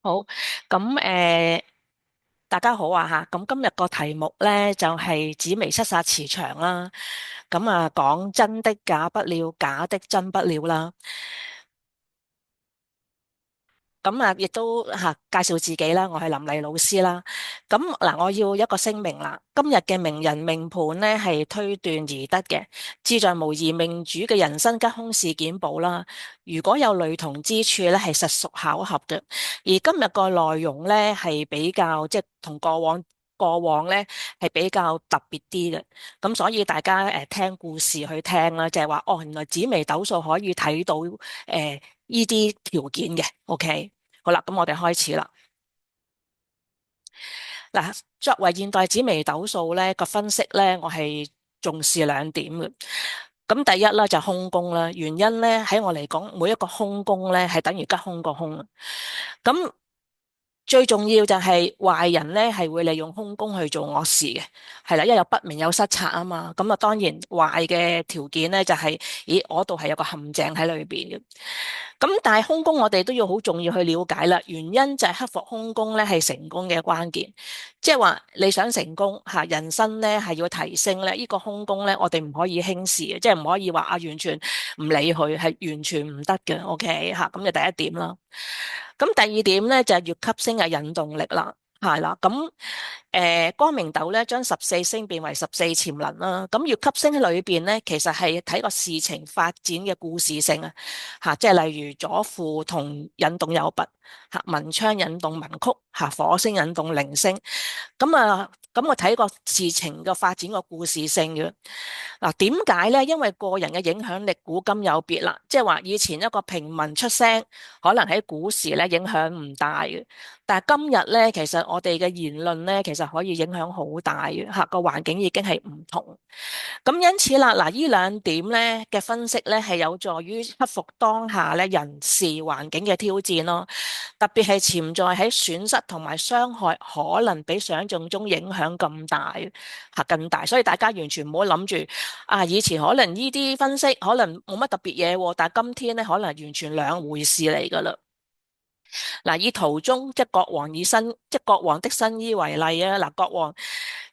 好，咁大家好啊吓，咁今日個題目咧就係紫微七殺磁場啦，咁啊講真的假不了，假的真不了啦。咁啊，亦都介紹自己啦，我係林麗老師啦。咁嗱，我要一個聲明啦。今日嘅名人命盤呢係推斷而得嘅，志在模擬命主嘅人生吉凶事件簿啦。如果有雷同之處呢，係實屬巧合嘅。而今日個內容呢係比較即係同過往呢係比較特別啲嘅。咁所以大家聽故事去聽啦，就係話哦，原來紫微斗數可以睇到呢啲條件嘅，OK。好啦，咁我哋開始啦。嗱，作為現代紫微斗數咧個分析咧，我係重視兩點嘅。咁第一啦就係空宮啦，原因咧喺我嚟講，每一個空宮咧係等於吉凶個凶。咁最重要就係壞人咧係會利用空宮去做惡事嘅，係啦，因為有不明有失策啊嘛。咁啊，當然壞嘅條件咧就係，咦，我度係有個陷阱喺裏邊嘅。咁但係空宮我哋都要好重要去了解啦，原因就係克服空宮咧係成功嘅關鍵，即係話你想成功吓，人生咧係要提升咧，呢個空宮咧我哋唔可以輕視嘅，即係唔可以話啊完全唔理佢，係完全唔得嘅。OK 吓，咁就第一點啦。咁第二點咧就係越級星嘅引動力啦，係啦。咁光明斗咧將14星變為14潛能啦。咁越級星喺裏邊咧，其實係睇個事情發展嘅故事性啊，吓，即係例如左輔同引動有拔，吓，文昌引動文曲，吓，火星引動鈴星。咁我睇個事情嘅發展個故事性嘅。嗱，點解咧？因為個人嘅影響力古今有別啦，即係話以前一個平民出聲，可能喺古時咧影響唔大嘅，但係今日咧，其實我哋嘅言論咧，其實可以影響好大嘅，吓，個環境已經係唔同。咁因此啦，嗱，呢兩點咧嘅分析咧，係有助於克服當下咧人事環境嘅挑戰咯。特別係潛在喺損失同埋傷害，可能比想象中影響咁大嚇更大。所以大家完全唔好諗住啊，以前可能呢啲分析可能冇乜特別嘢喎，但係今天咧可能完全兩回事嚟㗎啦。嗱，以圖中即係國王即係國王的新衣為例啊！嗱，國王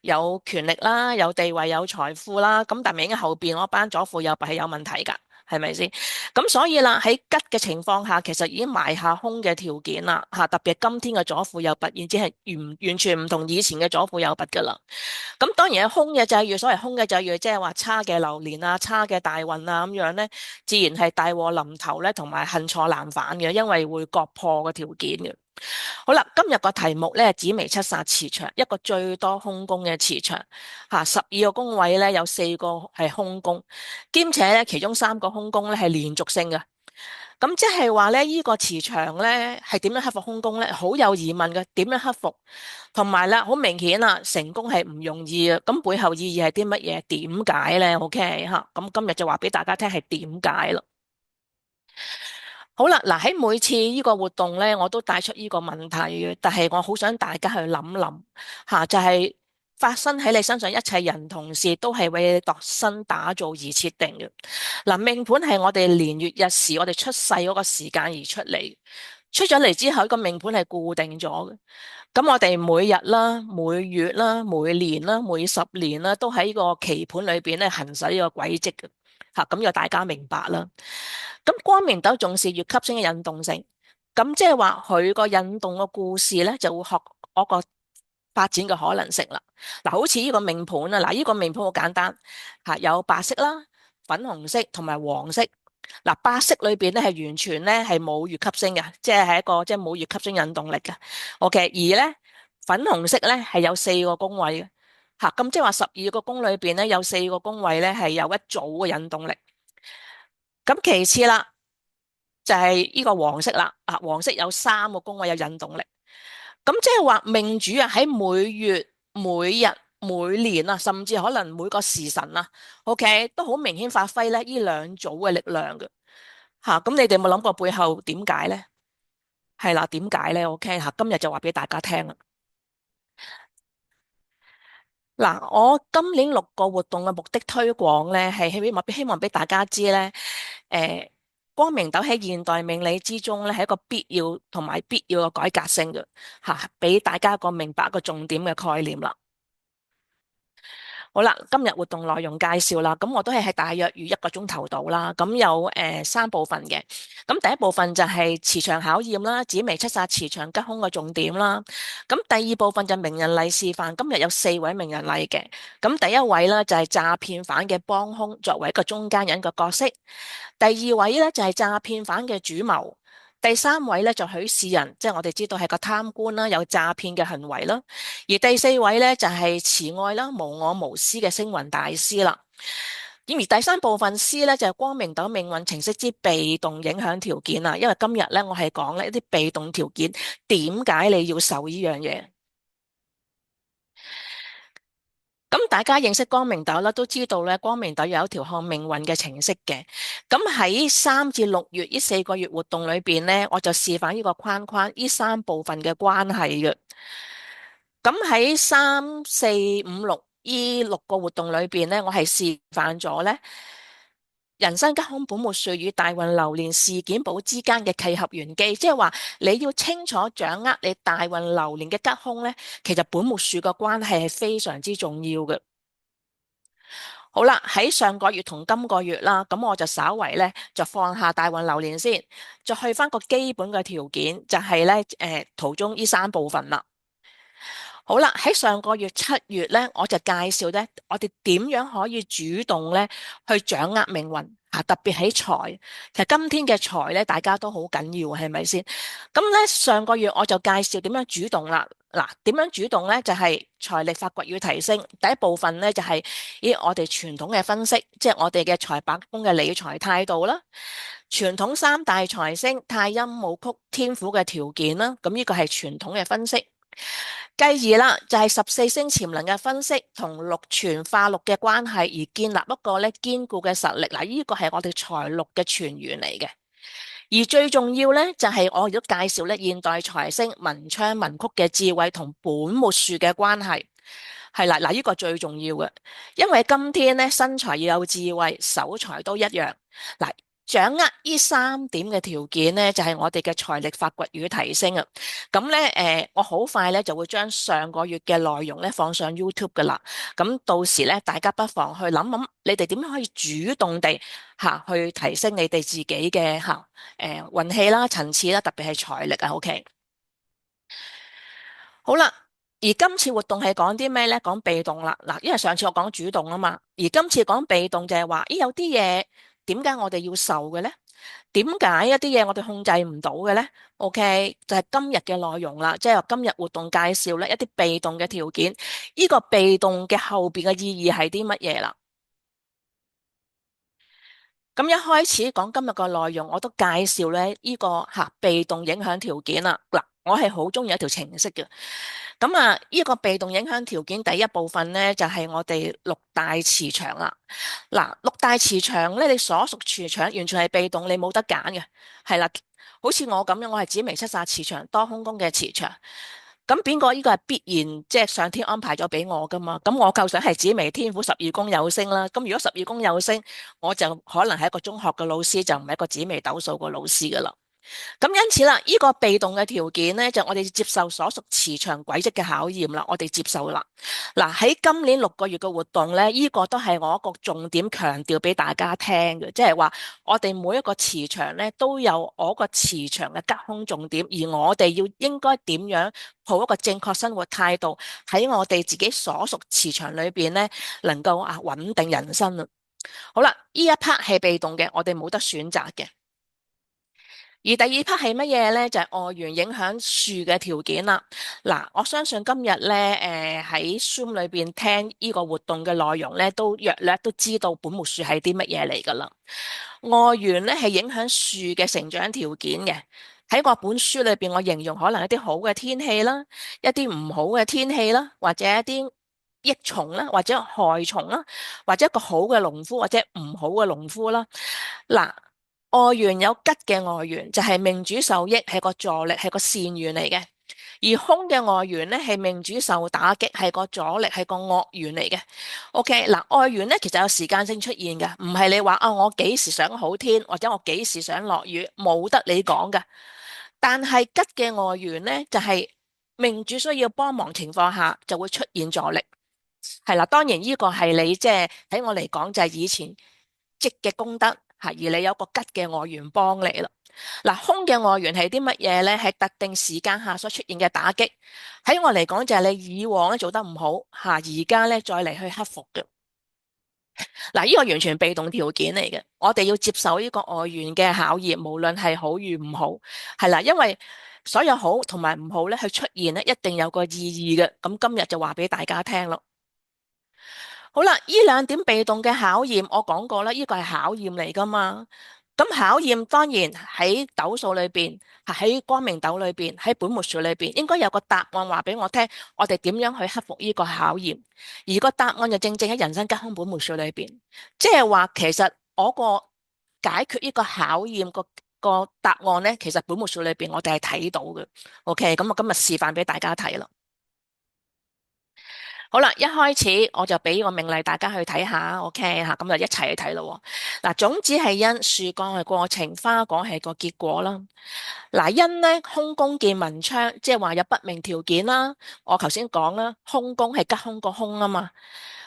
有權力啦，有地位，有財富啦，咁但係明顯後邊嗰班左輔右弼係有問題㗎，係咪先？咁所以啦，喺吉嘅情況下，其實已經埋下空嘅條件啦，嚇！特別係今天嘅左輔右弼，已經係完全唔同以前嘅左輔右弼㗎啦。咁當然係空嘅際遇，所謂空嘅際遇，即係話差嘅流年啊、差嘅大運啊咁樣咧，自然係大禍臨頭咧，同埋恨錯難返嘅，因為會割破個條件嘅。好啦，今日個題目咧，紫微七殺磁場，一個最多空宮嘅磁場嚇，12個宮位咧有4個係空宮，兼且咧其中3個空宮咧係連續性嘅。咁即係話咧，呢個磁場咧係點樣克服空宮咧？好有疑問嘅，點樣克服？同埋啦，好明顯啦，成功係唔容易啊！咁背後意義係啲乜嘢？點解咧？OK 吓，咁今日就話俾大家聽係點解咯。好啦，嗱，喺每次呢個活動咧，我都帶出呢個問題嘅，但係我好想大家去諗諗吓，就係發生喺你身上一切人同事都係為你度身打造而設定嘅。嗱，命盤係我哋年月日時，我哋出世嗰個時間而出嚟，出咗嚟之後，呢個命盤係固定咗嘅。咁我哋每日啦、每月啦、每年啦、每10年啦，都喺呢個棋盤裏邊咧行使呢個軌跡嘅。吓，咁就大家明白啦。咁光明斗重視越級星嘅引動性，咁即係話佢個引動個故事咧，就會學嗰個發展嘅可能性啦。嗱，好似呢個命盤啊，嗱，呢個命盤好簡單吓，有白色啦、粉紅色同埋黃色。嗱，白色裏邊咧係完全咧係冇越級星嘅，即係一個即係冇越級星引動力嘅。OK，而咧粉紅色咧係有4個宮位嘅，吓，咁即係話12個宮裏邊咧有4個宮位咧係有一組嘅引動力。咁其次啦，就係呢個黃色啦，啊，黃色有3個宮位有引動力。咁即係話命主啊喺每月、每日、每年啊，甚至可能每個時辰啊，OK 都好明顯發揮咧呢兩組嘅力量嘅。吓，咁你哋有冇諗過背後點解咧？係啦，點解咧？OK 吓，今日就話俾大家聽啦。嗱，我今年6個活動嘅目的推廣咧，係希望俾大家知咧，誒，光明斗喺現代命理之中咧係一個必要同埋必要嘅改革性嘅吓，俾大家一個明白一個重點嘅概念啦。好啦，今日活動內容介紹啦，咁我都係喺大約預一個鐘頭度啦，咁有三部分嘅，咁第一部分就係磁場考驗啦，紫微七煞磁場吉凶嘅重點啦，咁第二部分就名人例示範，今日有4位名人例嘅，咁第一位呢，就係詐騙犯嘅幫兇，作為一個中間人嘅角色，第二位呢，就係詐騙犯嘅主謀。第三位咧就許仕仁，即係我哋知道係個貪官啦，有詐騙嘅行為啦。而第四位咧就係慈愛啦、無我無私嘅星雲大師啦。而第三部分 C 咧就係光明斗命運程式之被動影響條件啦。因為今日咧我係講咧一啲被動條件，點解你要受呢樣嘢？咁大家認識光明斗啦，都知道咧光明斗有一條看命運嘅程式嘅。咁喺3至6月呢4個月活動裏邊咧，我就示範呢個框框，呢3部分嘅關係嘅。咁喺3、4、5、6呢6個活動裏邊咧，我係示範咗咧人生吉凶本末歲與大運流年事件簿之間嘅契合玄機，即係話你要清楚掌握你大運流年嘅吉凶咧，其實本末歲嘅關係係非常之重要嘅。好啦，喺上個月同今個月啦，咁我就稍為咧就放下大運流年先，就去翻個基本嘅條件，就係咧圖中呢3部分啦。好啦，喺上個月7月咧，我就介紹咧，我哋點樣可以主動咧去掌握命運啊，特別喺財。其實今天嘅財咧，大家都好緊要，係咪先？咁咧上個月我就介紹點樣主動啦。嗱，點樣主動咧？就係財力發掘與提升。第一部分咧就係我哋傳統嘅分析，即係我哋嘅財帛宮嘅理財態度啦。傳統3大財星太陰、武曲、天府嘅條件啦。咁呢個係傳統嘅分析。繼而啦，就係14星潛能嘅分析同祿存化祿嘅關係，而建立一個咧堅固嘅實力。嗱，呢個係我哋財祿嘅泉源嚟嘅。而最重要咧，就係我亦都介紹咧現代財星文昌文曲嘅智慧同本末數嘅關係。係啦，嗱，呢個最重要嘅，因為今天咧身財要有智慧，守財都一樣。嗱。掌握呢3點嘅條件咧，就係我哋嘅財力發掘與提升啊！咁咧，我好快咧就會將上個月嘅內容咧放上 YouTube 噶啦。咁到時咧，大家不妨去諗諗，你哋點樣可以主動地去提升你哋自己嘅運氣啦、層次啦，特別係財力啊。OK，好啦，而今次活動係講啲咩咧？講被動啦。嗱，因為上次我講主動啊嘛，而今次講被動就係話，有啲嘢。點解我哋要受嘅呢？點解一啲嘢我哋控制唔到嘅呢？OK，就係今日嘅內容啦，即係話今日活動介紹咧一啲被動嘅條件，呢個被動嘅後邊嘅意義係啲乜嘢啦？咁一開始講今日個內容，我都介紹咧呢個被動影響條件啦。嗱，我係好中意一條程式嘅。咁呢個被動影響條件第一部分咧就係我哋六大磁場啦。嗱，六大磁場咧，你所屬磁場完全係被動，你冇得揀嘅，係啦。好似我咁樣，我係紫微七煞磁場多空宮嘅磁場。咁邊個呢個係必然，即係上天安排咗俾我噶嘛？咁我構想係紫微天府12宮有星啦。咁如果12宮有星，我就可能係一個中學嘅老師，就唔係一個紫微斗數嘅老師噶啦。咁因此啦，呢個被動嘅條件咧，就我哋接受所屬磁場軌跡嘅考驗啦，我哋接受啦。嗱，喺今年6個月嘅活動咧，呢個都係我一個重點強調俾大家聽嘅，即係話我哋每一個磁場咧都有我個磁場嘅吉凶重點，而我哋要應該點樣抱一個正確生活態度，喺我哋自己所屬磁場裏邊咧，能夠穩定人生啦。好啦，呢一 part 係被動嘅，我哋冇得選擇嘅。而第二 part 係乜嘢咧？就係外緣影響樹嘅條件啦。嗱，我相信今日咧，喺 Zoom 裏邊聽呢個活動嘅內容咧，都約略都知道本木樹係啲乜嘢嚟噶啦。外緣咧係影響樹嘅成長條件嘅。喺嗰本書裏邊，我形容可能一啲好嘅天氣啦，一啲唔好嘅天氣啦，或者一啲益蟲啦，或者害蟲啦，或者一個好嘅農夫或者唔好嘅農夫啦。嗱。外緣有吉嘅外緣，就係命主受益，係個助力，係個善緣嚟嘅。而空嘅外緣咧係命主受打擊，係個阻力，係個惡緣嚟嘅。OK，嗱，外緣咧其實有時間性出現嘅，唔係你話啊我幾時想好天或者我幾時想落雨，冇得你講嘅。但係吉嘅外緣咧就係命主需要幫忙情況下就會出現阻力。係啦，當然呢個係你即係喺我嚟講就係以前積嘅功德吓，而你有個吉嘅外緣幫你啦。嗱，空嘅外緣係啲乜嘢咧？係特定時間下所出現嘅打擊。喺我嚟講就係你以往咧做得唔好吓，而家咧再嚟去克服嘅。嗱，呢個完全被動條件嚟嘅，我哋要接受呢個外緣嘅考驗，無論係好與唔好，係啦，因為所有好同埋唔好咧，佢出現咧一定有個意義嘅。咁今日就話俾大家聽咯。好啦，呢兩點被動嘅考驗，我講過啦，呢個係考驗嚟噶嘛。咁考驗當然喺斗數裏邊，喺光明斗裏邊，喺本末數裏邊，應該有個答案話俾我聽，我哋點樣去克服呢個考驗？而個答案就正正喺人生吉凶本末數裏邊，即係話其實我個解決呢個考驗個答案呢，其實本末數裏邊我哋係睇到嘅。OK，咁我今日示範俾大家睇啦。好啦，一開始我就俾個命例大家去睇下，OK 吓，咁就一齊去睇咯。嗱，種子係因，樹幹係過程，花果係個結果啦。嗱，因咧空宮見文昌，即係話有不明條件啦。我頭先講啦，空宮係吉凶個凶啊嘛。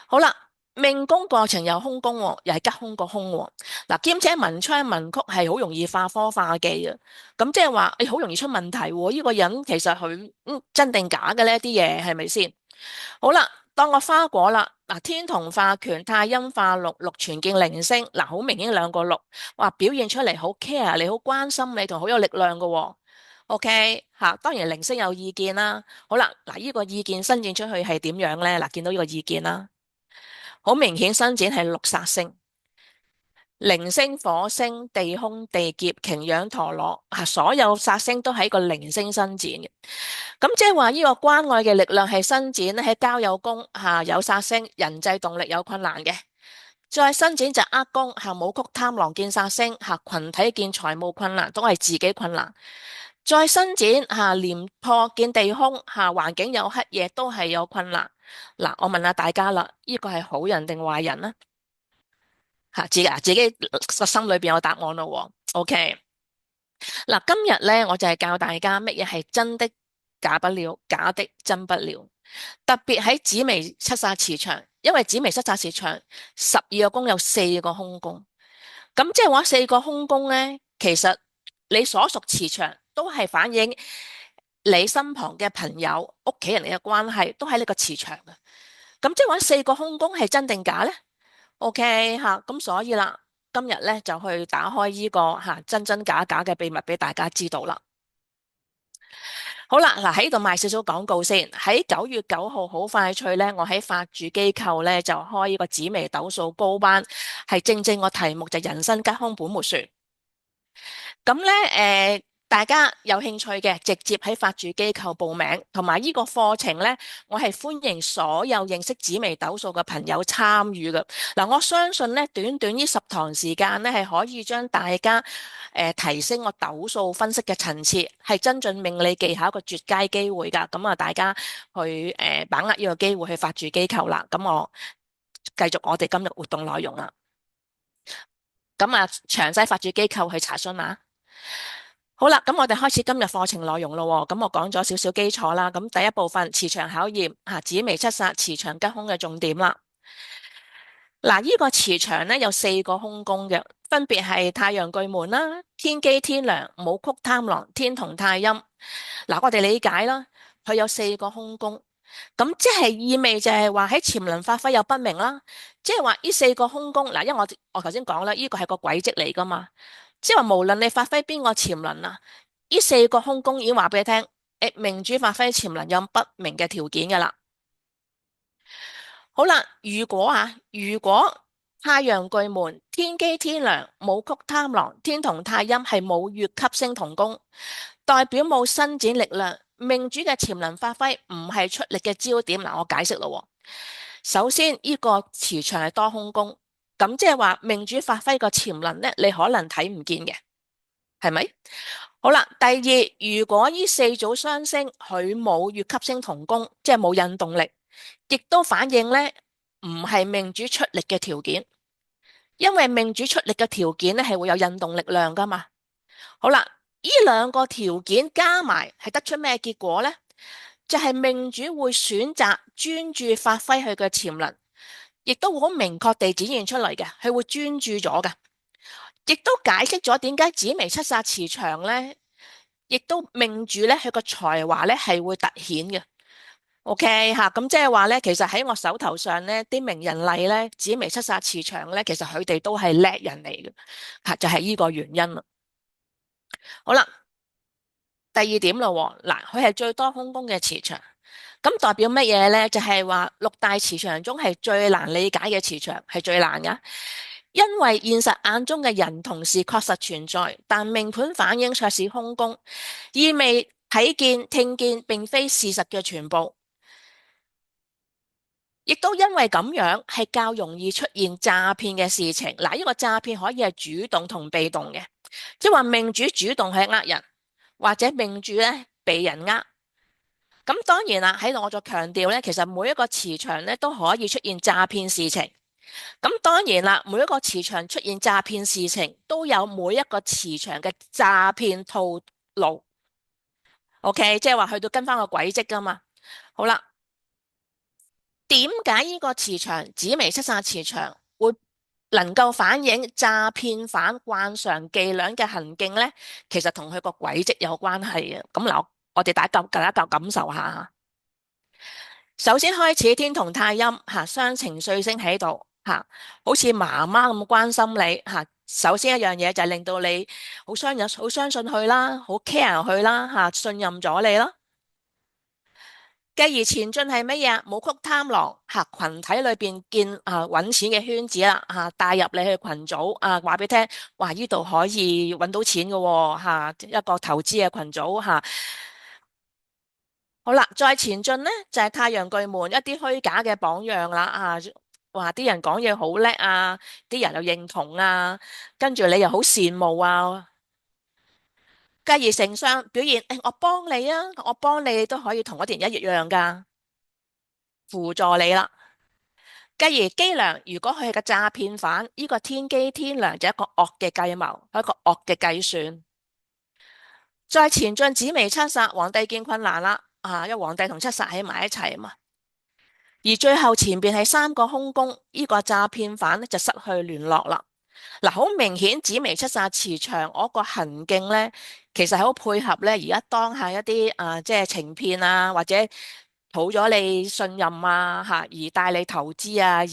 好啦，命宮過程有空宮喎，又係吉凶個凶喎。嗱，兼且文昌文曲係好容易化科化忌嘅，咁即係話好容易出問題喎。呢個人其實佢真定假嘅呢啲嘢係咪先？好啦，當個花果啦，嗱，天同化權，太陰化祿，祿全見零星，嗱，好明顯兩個祿，話表現出嚟好 care 你，好關心你，同好有力量嘅喎。OK 吓，當然零星有意見啦。好啦，嗱，呢個意見伸展出去係點樣咧？嗱，見到呢個意見啦，好明顯伸展係六煞星。零星、火星、地空、地劫、擎羊、陀羅，所有煞星都喺個零星伸展嘅。咁即係話呢個關愛嘅力量係伸展咧，喺交友宮有煞星，人際動力有困難嘅。再伸展就厄宮武曲貪狼見煞星群體見財務困難，都係自己困難。再伸展廉破見地空環境有黑夜，都係有困難。嗱，我問下大家啦，呢個係好人定壞人呢？自己個心裏邊有答案咯喎。OK，嗱，今日咧我就係教大家乜嘢係真的假不了，假的真不了。特別喺紫微七煞磁場，因為紫微七煞磁場12個宮有4個空宮，咁即係話4個空宮咧，其實你所屬磁場都係反映你身旁嘅朋友、屋企人嘅關係，都喺呢個磁場嘅。咁即係話4個空宮係真定假咧？OK 吓，咁所以啦，今日咧就去打開呢個真真假假嘅秘密俾大家知道啦。好啦，嗱，喺度賣少少廣告先。喺9月9號好快脆咧，我喺法住機構咧就開呢個紫微斗數高班，係正正個題目就人生吉凶本末說。咁咧，大家有興趣嘅，直接喺法住機構報名，同埋呢個課程咧，我係歡迎所有認識紫微斗數嘅朋友參與嘅。嗱，我相信咧，短短呢10堂時間咧，係可以將大家提升個斗數分析嘅層次，係增進命理技巧一個絕佳機會㗎。咁啊，大家去把握呢個機會去法住機構啦。咁我繼續我哋今日活動內容啦。咁啊，詳細法住機構去查詢啊。好啦，咁我哋開始今日課程內容咯。咁我講咗少少基礎啦。咁第一部分磁場考驗紫微七煞磁場吉凶嘅重點啦。嗱，呢個磁場咧有4個空宮嘅，分別係太陽巨門啦、天機天梁、武曲貪狼、天同太陰。嗱，我哋理解啦，佢有4個空宮，咁即係意味就係話喺潛能發揮有不明啦。即係話呢4個空宮，嗱，因為我頭先講啦，呢個係個軌跡嚟噶嘛。即係話無論你發揮邊個潛能啊，呢4個空宮已經話俾你聽，命主發揮潛能有不明嘅條件噶啦。好啦，如果太陽巨門、天機天梁、武曲貪狼、天同太陰係冇月級星同宮，代表冇伸展力量，命主嘅潛能發揮唔係出力嘅焦點。嗱，我解釋咯。首先，呢個磁場係多空宮，咁即係話命主發揮個潛能咧，你可能睇唔見嘅，係咪？好啦，第二，如果呢四組雙星佢冇月級星同宮，即係冇引動力，亦都反映咧唔係命主出力嘅條件，因為命主出力嘅條件咧係會有引動力量噶嘛。好啦，呢兩個條件加埋係得出咩結果呢？就係命主會選擇專注發揮佢嘅潛能，亦都會好明確地展現出嚟嘅，佢會專注咗嘅，亦都解釋咗點解紫微七煞磁場呢，亦都命主咧佢個才華咧係會突顯嘅。OK 吓，咁即係話咧，其實喺我手頭上咧，啲名人例咧，紫微七煞磁場咧，其實佢哋都係叻人嚟嘅，吓就係呢個原因啦。好啦。第二點咯喎，嗱，佢係最多空宮嘅磁場，咁代表乜嘢呢？就係話六大磁場中係最難理解嘅磁場，係最難噶，因為現實眼中嘅人同事確實存在，但命盤反映卻是空宮，意味睇見、聽見並非事實嘅全部，亦都因為咁樣係較容易出現詐騙嘅事情。嗱，呢個詐騙可以係主動同被動嘅，即係話命主主動去呃人，或者命主咧被人呃。咁當然啦，喺度我再強調咧，其實每一個磁場咧都可以出現詐騙事情。咁當然啦，每一個磁場出現詐騙事情，都有每一個磁場嘅詐騙套路。OK，即係話去到跟翻個軌跡噶嘛。好啦，點解呢個磁場紫微七煞磁場會能夠反映詐騙犯慣常伎倆嘅行徑呢？其實同佢個軌跡有關係嘅。咁嗱，我哋大家感受下。首先開始天同太陰吓，雙情緒星喺度吓，好似媽媽咁關心你吓。首先一樣嘢就係令到你好相信佢啦，好 care 佢啦吓，信任咗你啦。繼而前進係乜嘢？武曲貪狼吓，群體裏邊見揾錢嘅圈子啦吓，帶入你去群組話俾你聽，哇呢度可以揾到錢嘅吓，一個投資嘅群組吓。好啦，再前進呢，就係太陽巨門一啲虛假嘅榜樣啦話啲人講嘢好叻啊，啲人又認同啊，跟住你又好羨慕啊，繼而成雙表現，我幫你啊，我幫你都可以同我啲人一樣噶，輔助你啦。繼而機梁，如果佢係個詐騙犯，呢個天機天梁就一個惡嘅計謀，一個惡嘅計算。再前進紫微七殺，皇帝見困難啦因為皇帝同七殺喺埋一齊啊嘛。而最後前邊係三個空宮，呢個詐騙犯咧就失去聯絡啦。嗱，好明顯紫微七殺磁場嗰個行徑咧，其實係好配合咧而家當下一啲即係情騙或者討咗你信任而帶你投資而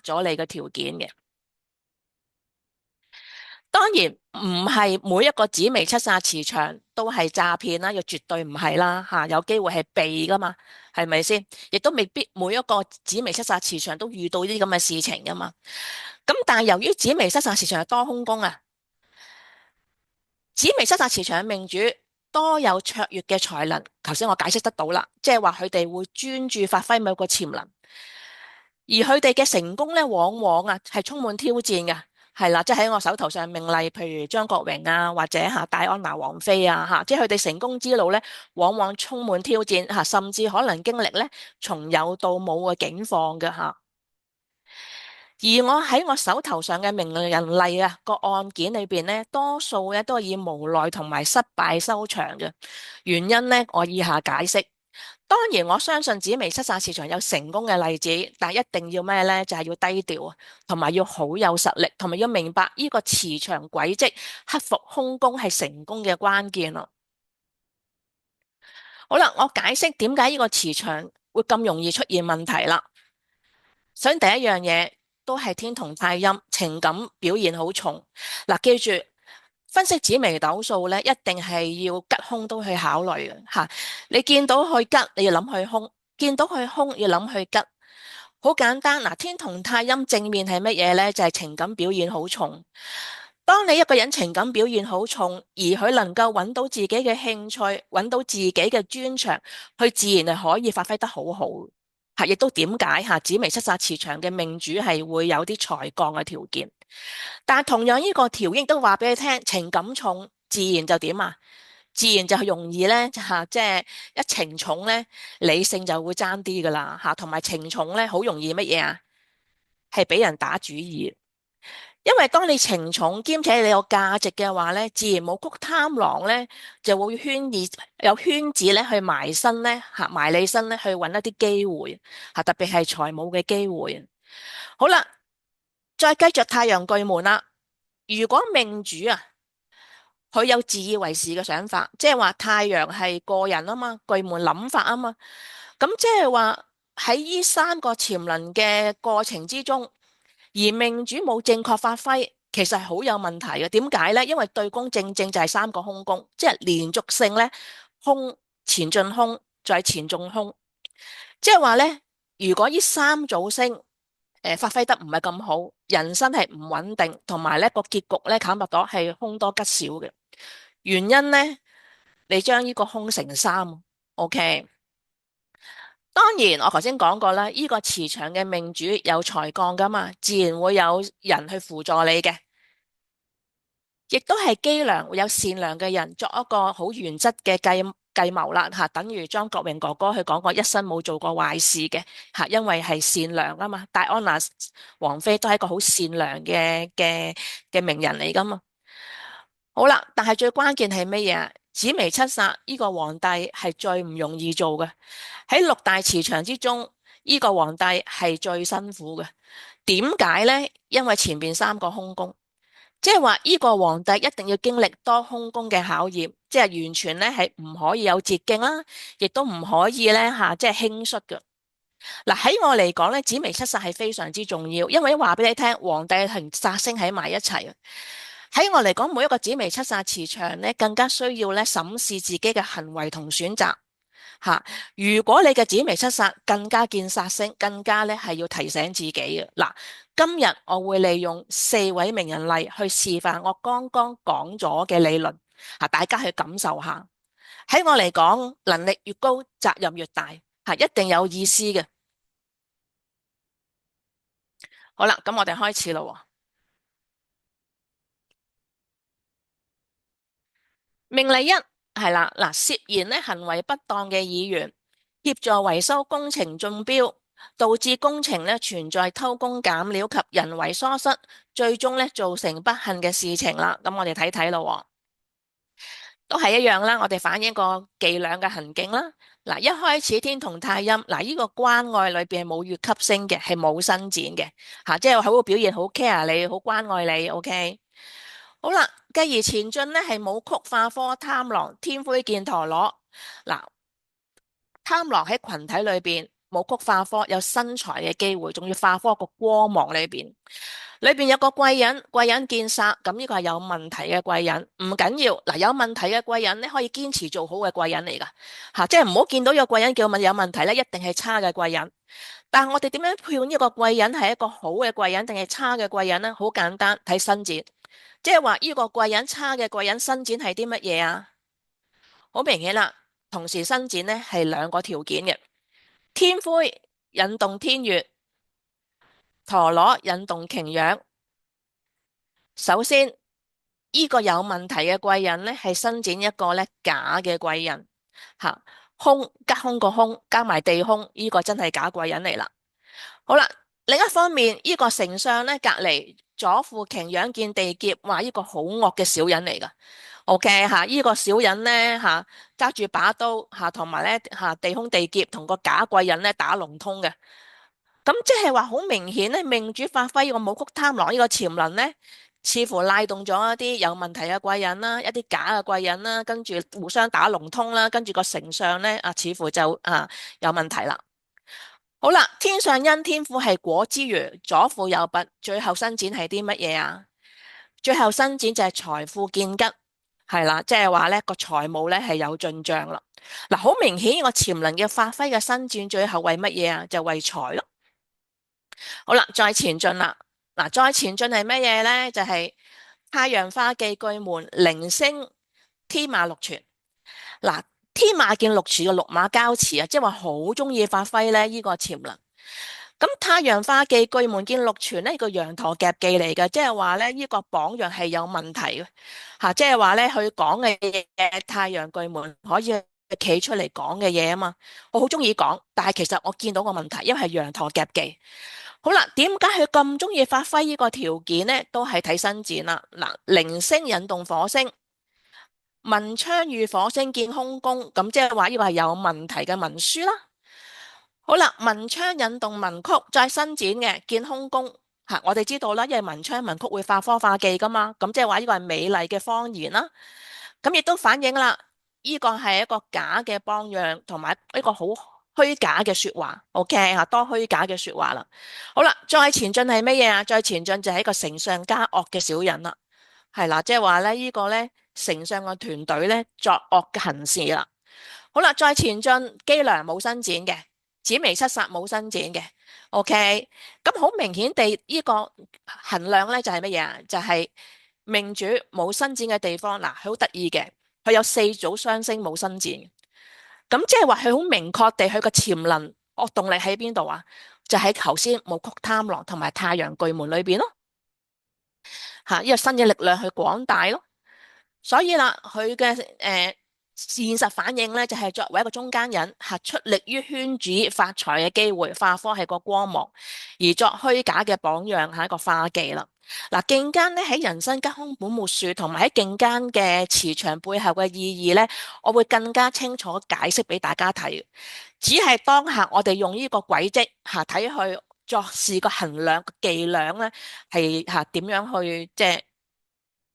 咗你嘅條件嘅。當然唔係每一個紫微七煞磁場都係詐騙啦，又絕對唔係啦有機會係避噶嘛，係咪先？亦都未必每一個紫微七煞磁場都遇到呢啲咁嘅事情噶嘛。咁但係由於紫微七煞磁場係多空宮紫微七煞磁場嘅命主多有卓越嘅才能，頭先我解釋得到啦，即係話佢哋會專注發揮某個潛能。而佢哋嘅成功咧，往往係充滿挑戰嘅，係啦，即係喺我手頭上命例，譬如張國榮或者戴安娜王妃即係佢哋成功之路咧，往往充滿挑戰甚至可能經歷咧從有到冇嘅境況嘅而我喺我手頭上嘅名人例個案件裏邊咧，多數咧都係以無奈同埋失敗收場嘅。原因咧，我以下解釋。當然，我相信紫微七煞磁場有成功嘅例子，但一定要咩呢？就係要低調同埋要好有實力，同埋要明白呢個磁場軌跡，克服空宮係成功嘅關鍵咯。好啦，我解釋點解呢個磁場會咁容易出現問題啦。首先第一樣嘢都係天同太陰，情感表現好重。嗱，記住分析紫微斗數咧，一定係要吉凶都去考慮嘅吓。你見到佢吉，你要諗佢凶；見到佢凶，要諗佢吉。好簡單，嗱，天同太陰正面係乜嘢咧？就係情感表現好重。當你一個人情感表現好重，而佢能夠揾到自己嘅興趣，揾到自己嘅專長，佢自然係可以發揮得好好。吓，亦都點解吓紫微七煞磁場嘅命主係會有啲才幹嘅條件。但係同樣呢個條件都話俾你聽，情感重，自然就點啊？自然就係容易咧吓，即係一情重咧，理性就會爭啲噶啦吓，同埋情重咧好容易乜嘢啊？係俾人打主意。因為當你情重兼且你有價值嘅話咧，自然冇谷貪狼咧就會有圈子咧去埋身咧吓，埋你身咧去揾一啲機會吓，特別係財務嘅機會。好啦，再繼續太陽巨門啦。如果命主啊，佢有自以為是嘅想法，即係話太陽係個人啊嘛，巨門諗法啊嘛，咁即係話喺呢三個潛能嘅過程之中，而命主冇正確發揮，其實係好有問題嘅。點解呢？因為對宮正正就係三個空宮，即係連續性呢，空前進空再前進空，即係話呢，如果呢三組星發揮得唔係咁好，人生係唔穩定，同埋呢個結局呢，砍白咗係凶多吉少嘅。原因呢，你將呢個空乘三，OK。當然，我頭先講過啦，呢個磁場嘅命主有才幹噶嘛，自然會有人去輔助你嘅，亦都係機良，會有善良嘅人作一個好原則嘅計謀啦吓，等於張國榮哥哥佢講過，一生冇做過壞事嘅吓，因為係善良啊嘛。戴安娜王妃都係一個好善良嘅名人嚟噶嘛。好啦，但係最關鍵係乜嘢啊？紫微七殺呢個皇帝係最唔容易做嘅，喺六大磁場之中，呢個皇帝係最辛苦嘅。點解呢？因為前邊三個空宮，即係話呢個皇帝一定要經歷多空宮嘅考驗，即係完全咧係唔可以有捷徑啦，亦都唔可以咧吓，即係輕率嘅。嗱，喺我嚟講咧，紫微七殺係非常之重要，因為話俾你聽，皇帝同煞星喺埋一齊。喺我嚟講，每一個紫微七煞磁場咧，更加需要咧審視自己嘅行為同選擇吓。如果你嘅紫微七煞更加見煞星，更加咧係要提醒自己嘅。嗱，今日我會利用4位名人例去示範我剛剛講咗嘅理論吓，大家去感受下。喺我嚟講，能力越高，責任越大吓，一定有意思嘅。好啦，咁我哋開始咯。命例一係啦，嗱，涉嫌咧行為不當嘅議員協助維修工程中標，導致工程咧存在偷工減料及人為疏失，最終咧造成不幸嘅事情啦。咁我哋睇睇咯，都係一樣啦。我哋反映個伎倆嘅行徑啦。嗱，一開始天同太陰，嗱，呢個關愛裏邊係冇越級星嘅，係冇伸展嘅吓，即係佢會表現好 care 你，好關愛你，OK。好啦，繼而前進呢係冇曲化科貪狼天魁見陀羅。嗱，貪狼喺群體裏邊冇曲化科有生財嘅機會，仲要化科個光芒裏邊有個貴人，貴人見煞，咁呢個係有問題嘅貴人，唔緊要。嗱，有問題嘅貴人咧可以堅持做好嘅貴人嚟噶吓，即係唔好見到有貴人叫問有問題咧，一定係差嘅貴人。但係我哋點樣判呢個貴人係一個好嘅貴人定係差嘅貴人呢？好簡單，睇身子。即係話呢個貴人差嘅貴人伸展係啲乜嘢啊？好明顯啦，同時伸展呢係兩個條件嘅。天魁引動天月，陀羅引動擎羊。首先，呢個有問題嘅貴人呢係伸展一個咧假嘅貴人吓，空吉空個空加埋地空，呢個真係假貴人嚟啦。好啦，另一方面，呢個丞相咧隔籬左輔擎羊見地劫，話呢個好惡嘅小人嚟噶。OK 吓，呢個小人咧吓揸住把刀吓，同埋咧吓地空地劫同個假貴人咧打龍通嘅。咁即係話好明顯咧，命主發揮個武曲貪狼呢個潛能咧，似乎拉動咗一啲有問題嘅貴人啦，一啲假嘅貴人啦，跟住互相打龍通啦，跟住個丞相咧似乎就有問題啦。好啦，天上因天府係果之餘，左輔右弼，最後伸展係啲乜嘢啊？最後伸展就係財富見吉，係啦，即係話咧個財務咧係有進賬啦。嗱，好明顯個潛能嘅發揮嘅伸展，最後為乜嘢啊？就為財咯。好啦，再前進啦。嗱，再前進係乜嘢咧？就係太陽化忌巨門，零星天馬祿存。嗱。天馬見六柱嘅六馬交馳啊，即係話好中意發揮咧呢個潛能。咁太陽化忌巨門見六全呢，呢個羊駝夾忌嚟嘅，即係話咧呢個榜樣係有問題嘅吓，即係話咧佢講嘅嘢，太陽巨門可以企出嚟講嘅嘢啊嘛，我好中意講，但係其實我見到個問題，因為係羊駝夾忌。好啦，點解佢咁中意發揮呢個條件呢？都係睇伸展啦。嗱，零星引動火星，文昌遇火星見空宮，咁即係話呢個係有問題嘅文書啦。好啦，文昌引動文曲再伸展嘅見空宮吓，我哋知道啦，因為文昌文曲會化科化忌噶嘛，咁即係話呢個係美麗嘅謊言啦。咁亦都反映啦，呢個係一個假嘅榜樣，同埋一個好虛假嘅說話。OK 吓，多虛假嘅說話啦。好啦，再前進係乜嘢啊？再前進就係一個成上加惡嘅小人啦，係啦，即係話咧呢個咧丞相嘅團隊咧作惡嘅行事啦。好啦，再前進，機梁冇伸展嘅，紫微七煞冇伸展嘅，OK。咁好明顯地，呢個衡量咧就係乜嘢啊？就係命主冇伸展嘅地方，嗱，佢好得意嘅，佢有四組雙星冇伸展，咁即係話佢好明確地，佢個潛能、惡動力喺邊度啊？就喺頭先武曲貪狼同埋太陽巨門裏邊咯，吓，呢個新嘅力量去廣大咯。所以啦，佢嘅現實反應咧，就係作為一個中間人，嚇出力於圈子發財嘅機會，化科係個光芒，而作虛假嘅榜樣係一個化忌啦。嗱，勁間咧喺人生吉凶本末數，同埋喺勁間嘅磁場背後嘅意義咧，我會更加清楚解釋俾大家睇。只係當下我哋用呢個軌跡嚇睇去作事個衡量個伎倆咧，係嚇點樣去即係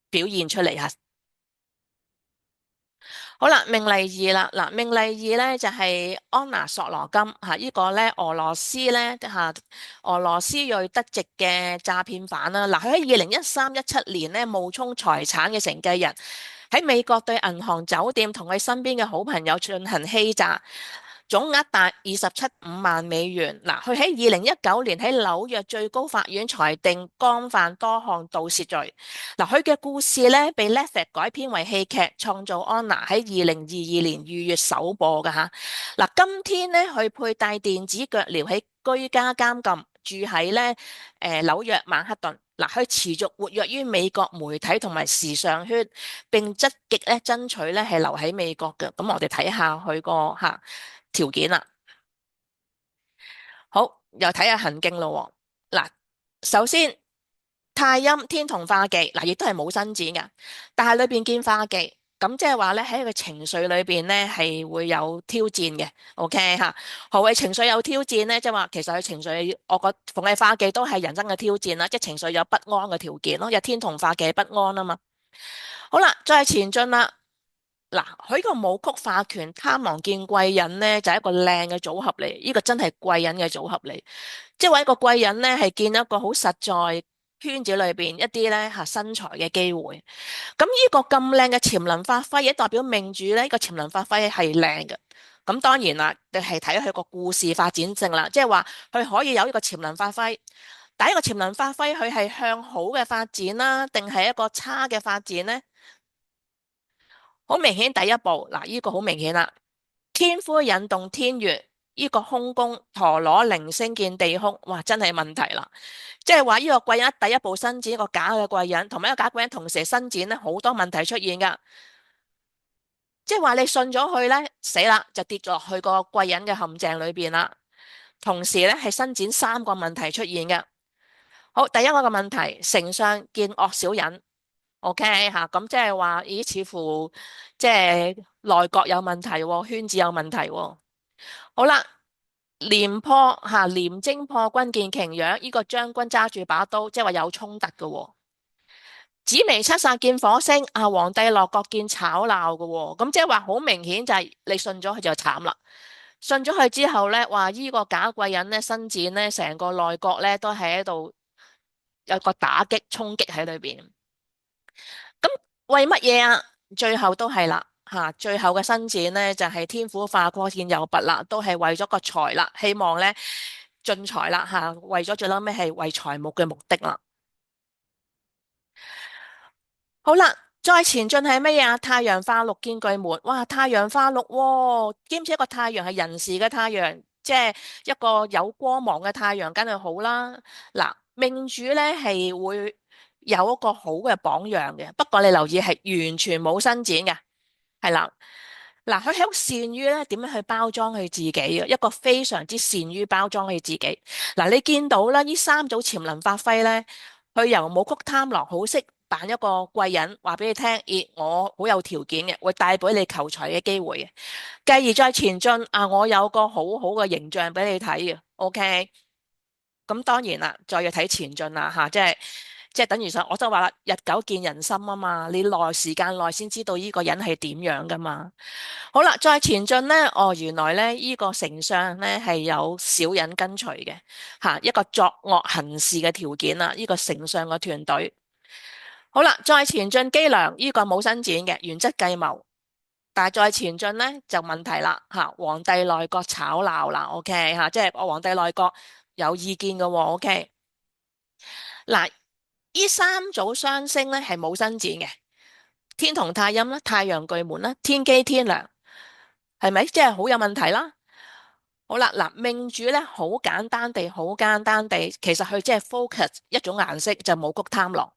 表現出嚟嚇。好啦，命例二啦，嗱，命例二咧就係安娜索羅金吓，呢個咧俄羅斯咧吓，俄羅斯裔德籍嘅詐騙犯啦，嗱，佢喺2013-17年咧冒充財產嘅承繼人，喺美國對銀行、酒店同佢身邊嘅好朋友進行欺詐。總額達27.5萬美元。嗱，佢喺2019年喺紐約最高法院裁定干犯多項盜竊罪。嗱，佢嘅故事咧被 Netflix 改編為戲劇，創造安娜喺2022年2月首播㗎吓。嗱，今天咧佢佩戴電子腳鐐喺居家監禁，住喺咧紐約曼克頓。嗱，佢持續活躍於美國媒體同埋時尚圈，並積極咧爭取咧係留喺美國嘅。咁我哋睇下佢個吓條件啦。好，又睇下行徑咯喎。嗱，首先太陰天同化忌，嗱，亦都係冇伸展嘅，但係裏邊見化忌，咁即係話咧喺個情緒裏邊咧係會有挑戰嘅。OK 吓，何謂情緒有挑戰咧？即係話其實佢情緒，我覺得逢係化忌都係人生嘅挑戰啦，即係情緒有不安嘅條件咯。有天同化忌不安啊嘛。好啦，再前進啦。嗱，佢個武曲化權貪狼見貴人咧，就係一個靚嘅組合嚟。呢個真係貴人嘅組合嚟，即係話一個貴人咧係見一個好實在圈子裏邊一啲咧吓身材嘅機會。咁呢個咁靚嘅潛能發揮，亦代表命主咧呢個潛能發揮係靚嘅。咁當然啦，你係睇佢個故事發展性啦，即係話佢可以有呢個潛能發揮，但係呢個潛能發揮佢係向好嘅發展啦，定係一個差嘅發展呢？好明顯，第一步嗱，呢個好明顯啦。天魁引動天月，呢個空宮陀羅零星見地空，哇，真係問題啦！即係話呢個貴人第一步伸展一個假嘅貴人，同埋一個假貴人同時伸展咧，好多問題出現噶。即係話你信咗佢咧，死啦，就跌咗落去個貴人嘅陷阱裏邊啦。同時咧係伸展三個問題出現嘅。好，第一個嘅問題，丞相見惡小人。OK 吓，咁即係話，咦，似乎即係內閣有問題喎，圈子有問題喎。好啦，廉破吓，廉貞破軍見擎羊，呢個將軍揸住把刀，即係話有衝突嘅喎。紫微七殺見火星，啊，皇帝落閣見吵鬧嘅喎，咁即係話好明顯就係你信咗佢就慘啦。信咗佢之後咧，話呢個假貴人咧伸展咧，成個內閣咧都係喺度有個打擊衝擊喺裏邊。咁為乜嘢啊？最後都係啦，吓，最後嘅伸展呢，就係天府化科見右弼啦，都係為咗個財啦，希望咧進財啦，吓，為咗最尾係為財目嘅目的啦。好啦，再前進係乜嘢啊？太陽化祿見巨門，哇！太陽化祿喎，兼且個太陽係人時嘅太陽，即係一個有光芒嘅太陽，梗係好啦。嗱，命主咧係會有一個好嘅榜樣嘅，不過你留意係完全冇伸展嘅，係啦。嗱，佢係好善於咧點樣去包裝佢自己嘅，一個非常之善於包裝佢自己。嗱，你見到啦，呢三組潛能發揮咧，佢由武曲貪狼好識扮一個貴人，話俾你聽，咦，我好有條件嘅，會帶俾你求財嘅機會嘅。繼而再前進，啊，我有個好好嘅形象俾你睇嘅，OK。咁當然啦，再要睇前進啦吓，即係等於我都話啦，日久見人心啊嘛，你耐時間內先知道呢個人係點樣噶嘛。好啦，再前進呢，哦，原來咧呢個丞相呢係有小人跟隨嘅，一個作惡行事嘅條件啦，呢個丞相嘅團隊。好啦，再前進機梁呢個冇伸展嘅原則計謀，但係再前進呢就問題啦，皇帝內閣吵鬧啦，OK 即係我皇帝內閣有意見嘅喎，OK。嗱，呢三組雙星咧係冇伸展嘅，天同太陰啦、太陽巨門啦、天機天梁，係咪？即係好有問題啦。好啦，嗱，命主咧好簡單地，好簡單地，其實佢即係 focus 一種顏色就武曲貪狼。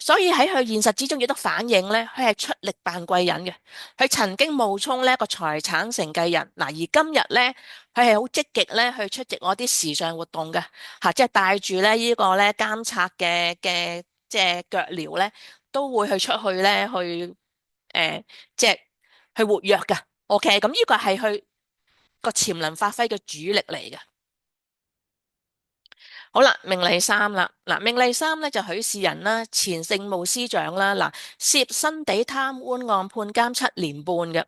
所以喺佢現實之中亦都反映咧，佢係出力扮貴人嘅。佢曾經冒充呢個財產承繼人，嗱，而今日咧佢係好積極咧去出席我啲時尚活動嘅，即係帶住咧呢個咧監察嘅即係腳鐐咧，都會去出去咧去即係去活躍嘅。OK，咁呢個係佢個潛能發揮嘅主力嚟嘅。好啦，命理三啦，嗱，命理三咧就許仕仁啦，前政務司長啦，嗱，涉新地貪官案判監7年半嘅，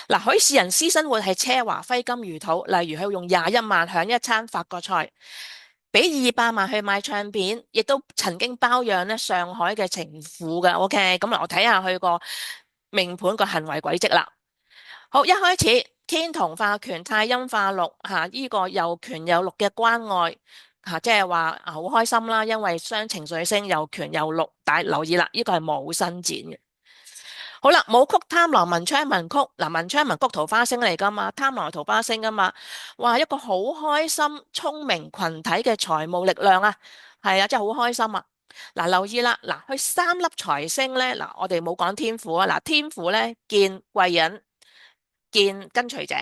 嗱，許仕仁私生活係奢華揮金如土，例如佢用21萬享一餐法國菜，俾200萬去買唱片，亦都曾經包養咧上海嘅情婦嘅，OK，咁我睇下佢個命盤個行為軌跡啦。好，一開始天同化權，太陰化祿，呢個又權又祿嘅關愛，即係話好開心啦，因為雙情緒星又權又祿，但係留意啦，呢個係冇伸展嘅。好啦，武曲貪狼文昌文曲，嗱，文昌文曲桃花星嚟噶嘛，貪狼係桃花星噶嘛，哇，一個好開心、聰明群體嘅財務力量啊，係啊，真係好開心啊！嗱，留意啦，嗱，佢三粒財星咧，嗱，我哋冇講天府啊，嗱，天府咧見貴人。見跟隨者，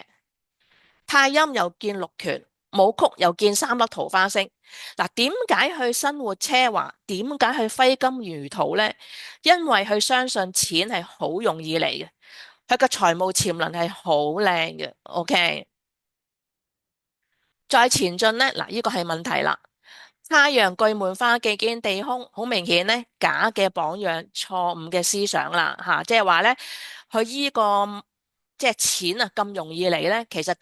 太陰又見祿權，武曲又見三粒桃花星。嗱，點解佢生活奢華？點解佢揮金如土呢？因為佢相信錢係好容易嚟嘅，佢嘅財務潛能係好靚嘅。OK，再前進呢，嗱，呢個係問題啦。太陽巨門化忌見地空，好明顯呢，假嘅榜樣，錯誤嘅思想啦，即係話呢，佢呢個即係錢啊咁容易嚟呢，其實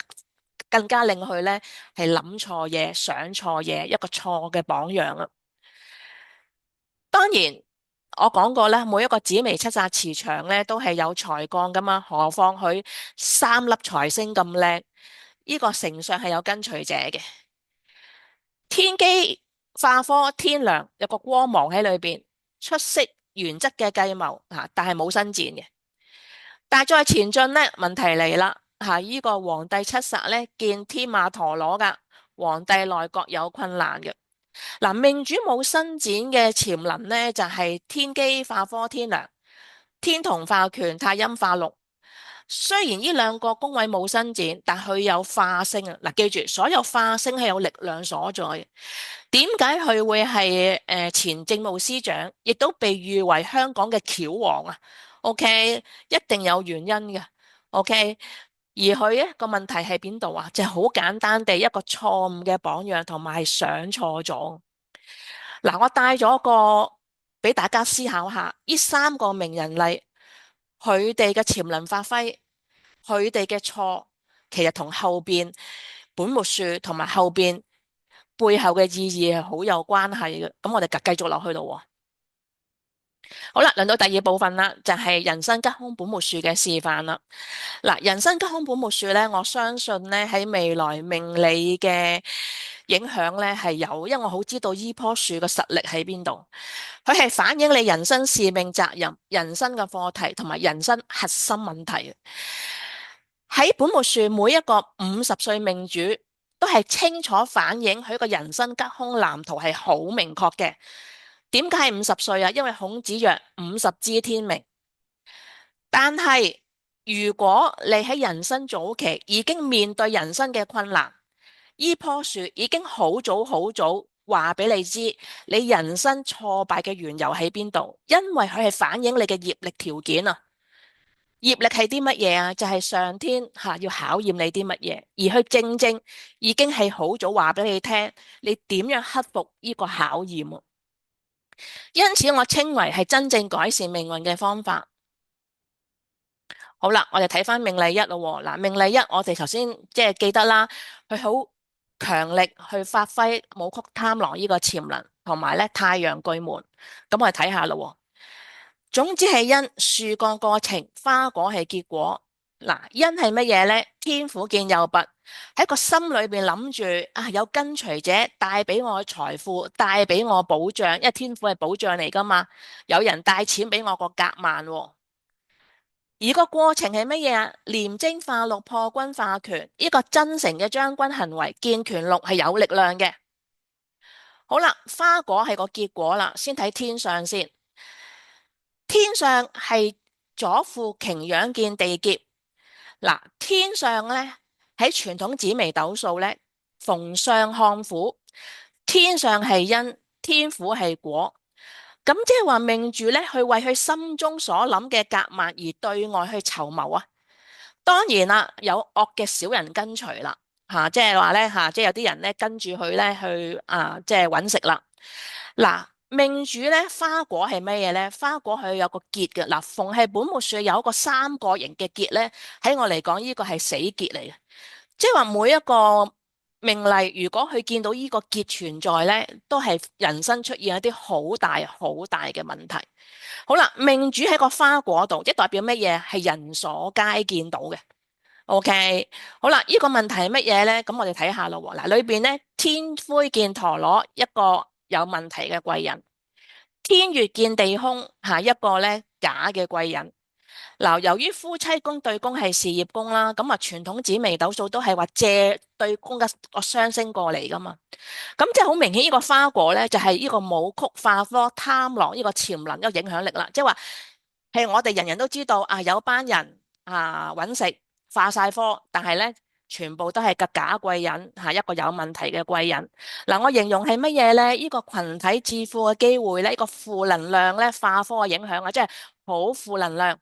更加令佢呢係諗錯嘢、想錯嘢，一個錯嘅榜樣啊。當然，我講過咧，每一個紫微七煞磁場呢都係有才幹噶嘛，何況佢三粒財星咁叻，呢個丞相係有跟隨者嘅。天機化科天梁有個光芒喺裏邊，出色原則嘅計謀但係冇伸展嘅。但係再前進呢，問題嚟啦呢個皇帝七殺呢，見天馬陀羅噶，皇帝內閣有困難嘅。嗱，命主冇伸展嘅潛能呢，就係天機化科天梁，天同化權，太陰化祿。雖然呢兩個宮位冇伸展，但佢有化星啊！嗱，記住，所有化星係有力量所在嘅。點解佢會係前政務司長，亦都被譽為香港嘅橋王啊？OK，一定有原因嘅。OK，而佢一個問題係邊度啊？就係好簡單地一個錯誤嘅榜樣，同埋係想錯咗。嗱，我帶咗個俾大家思考下，呢三個名人例，佢哋嘅潛能發揮，佢哋嘅錯，其實同後邊本末樹同埋後邊背後嘅意義係好有關係嘅。咁我哋繼續落去咯。好啦，輪到第二部分啦，就係人生吉凶本末樹嘅示範啦。嗱，人生吉凶本末樹咧，我相信咧喺未來命理嘅影響咧係有，因為我好知道依棵樹嘅實力喺邊度，佢係反映你人生使命責任、人生嘅課題同埋人生核心問題。喺本木樹，每一個50歲命主都係清楚反映佢個人生吉凶藍圖係好明確嘅。點解係50歲啊？因為孔子曰50知天命。但係如果你喺人生早期已經面對人生嘅困難，呢棵樹已經好早好早話俾你知，你人生挫敗嘅緣由喺邊度，因為佢係反映你嘅業力條件啊。業力係啲乜嘢啊？就係上天要考驗你啲乜嘢，而佢正正已經係好早話俾你聽，你點樣克服呢個考驗啊。因此我稱為係真正改善命運嘅方法。好啦，我哋睇翻命例一咯。嗱，命例一我哋頭先即係記得啦，佢好強力去發揮武曲貪狼呢個潛能，同埋咧太陽巨門。咁我哋睇下咯。種子係因，樹幹過程，花果係結果。嗱，因係乜嘢呢？天府見右弼，喺個心裏邊諗住啊，有跟隨者帶俾我財富，帶俾我保障，因為天府係保障嚟噶嘛。有人帶錢俾我個夾萬，而個過程係乜嘢啊？廉貞化祿，破軍化權，呢個真誠嘅將軍行為，見權祿係有力量嘅。好啦，花果係個結果啦，先睇天相先。天相係左輔擎羊見地劫。嗱，天相咧喺傳統紫微斗數咧，逢相看苦，天相係因，天府係果。咁即係話命主咧，去為佢心中所諗嘅夾萬而對外去籌謀啊。當然啦，有惡嘅小人跟隨啦，即係話咧即係有啲人咧跟住佢咧去即係揾食啦。嗱，命主咧花果係咩嘢咧？花果佢有個結嘅。嗱，逢係本木樹有一個三角形嘅結咧，喺我嚟講呢個係死結嚟嘅，即係話每一個命例，如果佢見到呢個結存在咧，都係人生出現一啲好大好大嘅問題。好啦，命主喺個花果度，即係代表乜嘢？係人所皆見到嘅。OK，好啦，呢個問題係乜嘢咧？咁我哋睇下咯。嗱，裏邊咧天魁見陀羅，一個有問題嘅貴人；天月見地空，一個咧假嘅貴人。嗱，由於夫妻宮對宮係事業宮啦，咁啊傳統紫微斗數都係話借對宮嘅個雙星過嚟噶嘛，咁即係好明顯呢個花果咧就係呢個武曲化科貪狼呢個潛能一個影響力啦，即係話係我哋人人都知道啊，有班人揾食化晒科，但係咧全部都係個假貴人，一個有問題嘅貴人。嗱，我形容係乜嘢咧？呢個群體致富嘅機會咧，呢個負能量咧化科嘅影響啊，即係好負能量。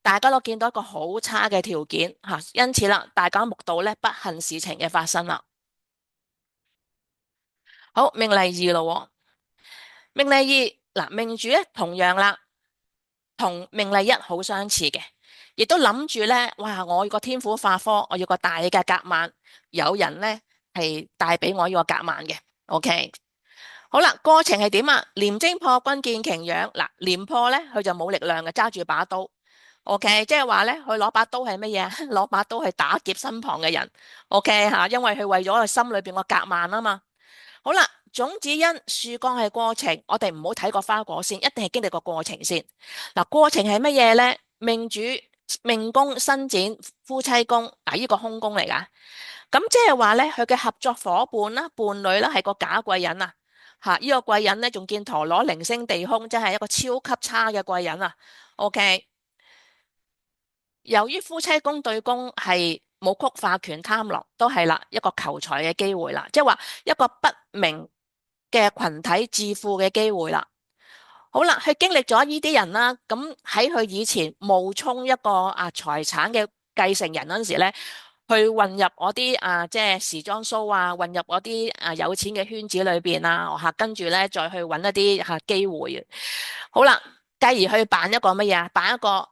大家都見到一個好差嘅條件因此啦，大家目睹咧不幸事情嘅發生啦。好，命例二咯。命例二嗱，命主咧同樣啦，同命例一好相似嘅，亦都諗住咧，哇！我要個天府化科，我要個大嘅夾萬，有人咧係帶俾我呢個夾萬嘅。OK，好啦，過程係點啊？廉貞破軍見擎羊，嗱，廉破咧佢就冇力量嘅，揸住把刀。OK，即係話咧，佢攞把刀係乜嘢啊？攞把刀係打劫身旁嘅人。OK 因為佢為咗佢心裏邊個夾萬啊嘛。好啦，種子因，樹幹係過程，我哋唔好睇個花果先，一定係經歷個過程先。嗱，過程係乜嘢咧？命主命宮伸展夫妻宮，呢個空宮嚟噶。咁即係話咧，佢嘅合作伙伴啦、伴侶啦，係個假貴人啊。呢個貴人咧，仲見陀羅零星地空，即係一個超級差嘅貴人啊。OK。由於夫妻宮對宮係武曲化權貪狼，都係啦，一個求財嘅機會啦，即係話一個不明嘅群體致富嘅機會啦。好啦，佢經歷咗呢啲人啦，咁喺佢以前冒充一個財產嘅繼承人嗰陣時咧，去混入嗰啲即係時裝 show 混入嗰啲有錢嘅圈子裏邊跟住咧再去揾一啲機會。好啦，繼而去扮一個乜嘢啊？扮一個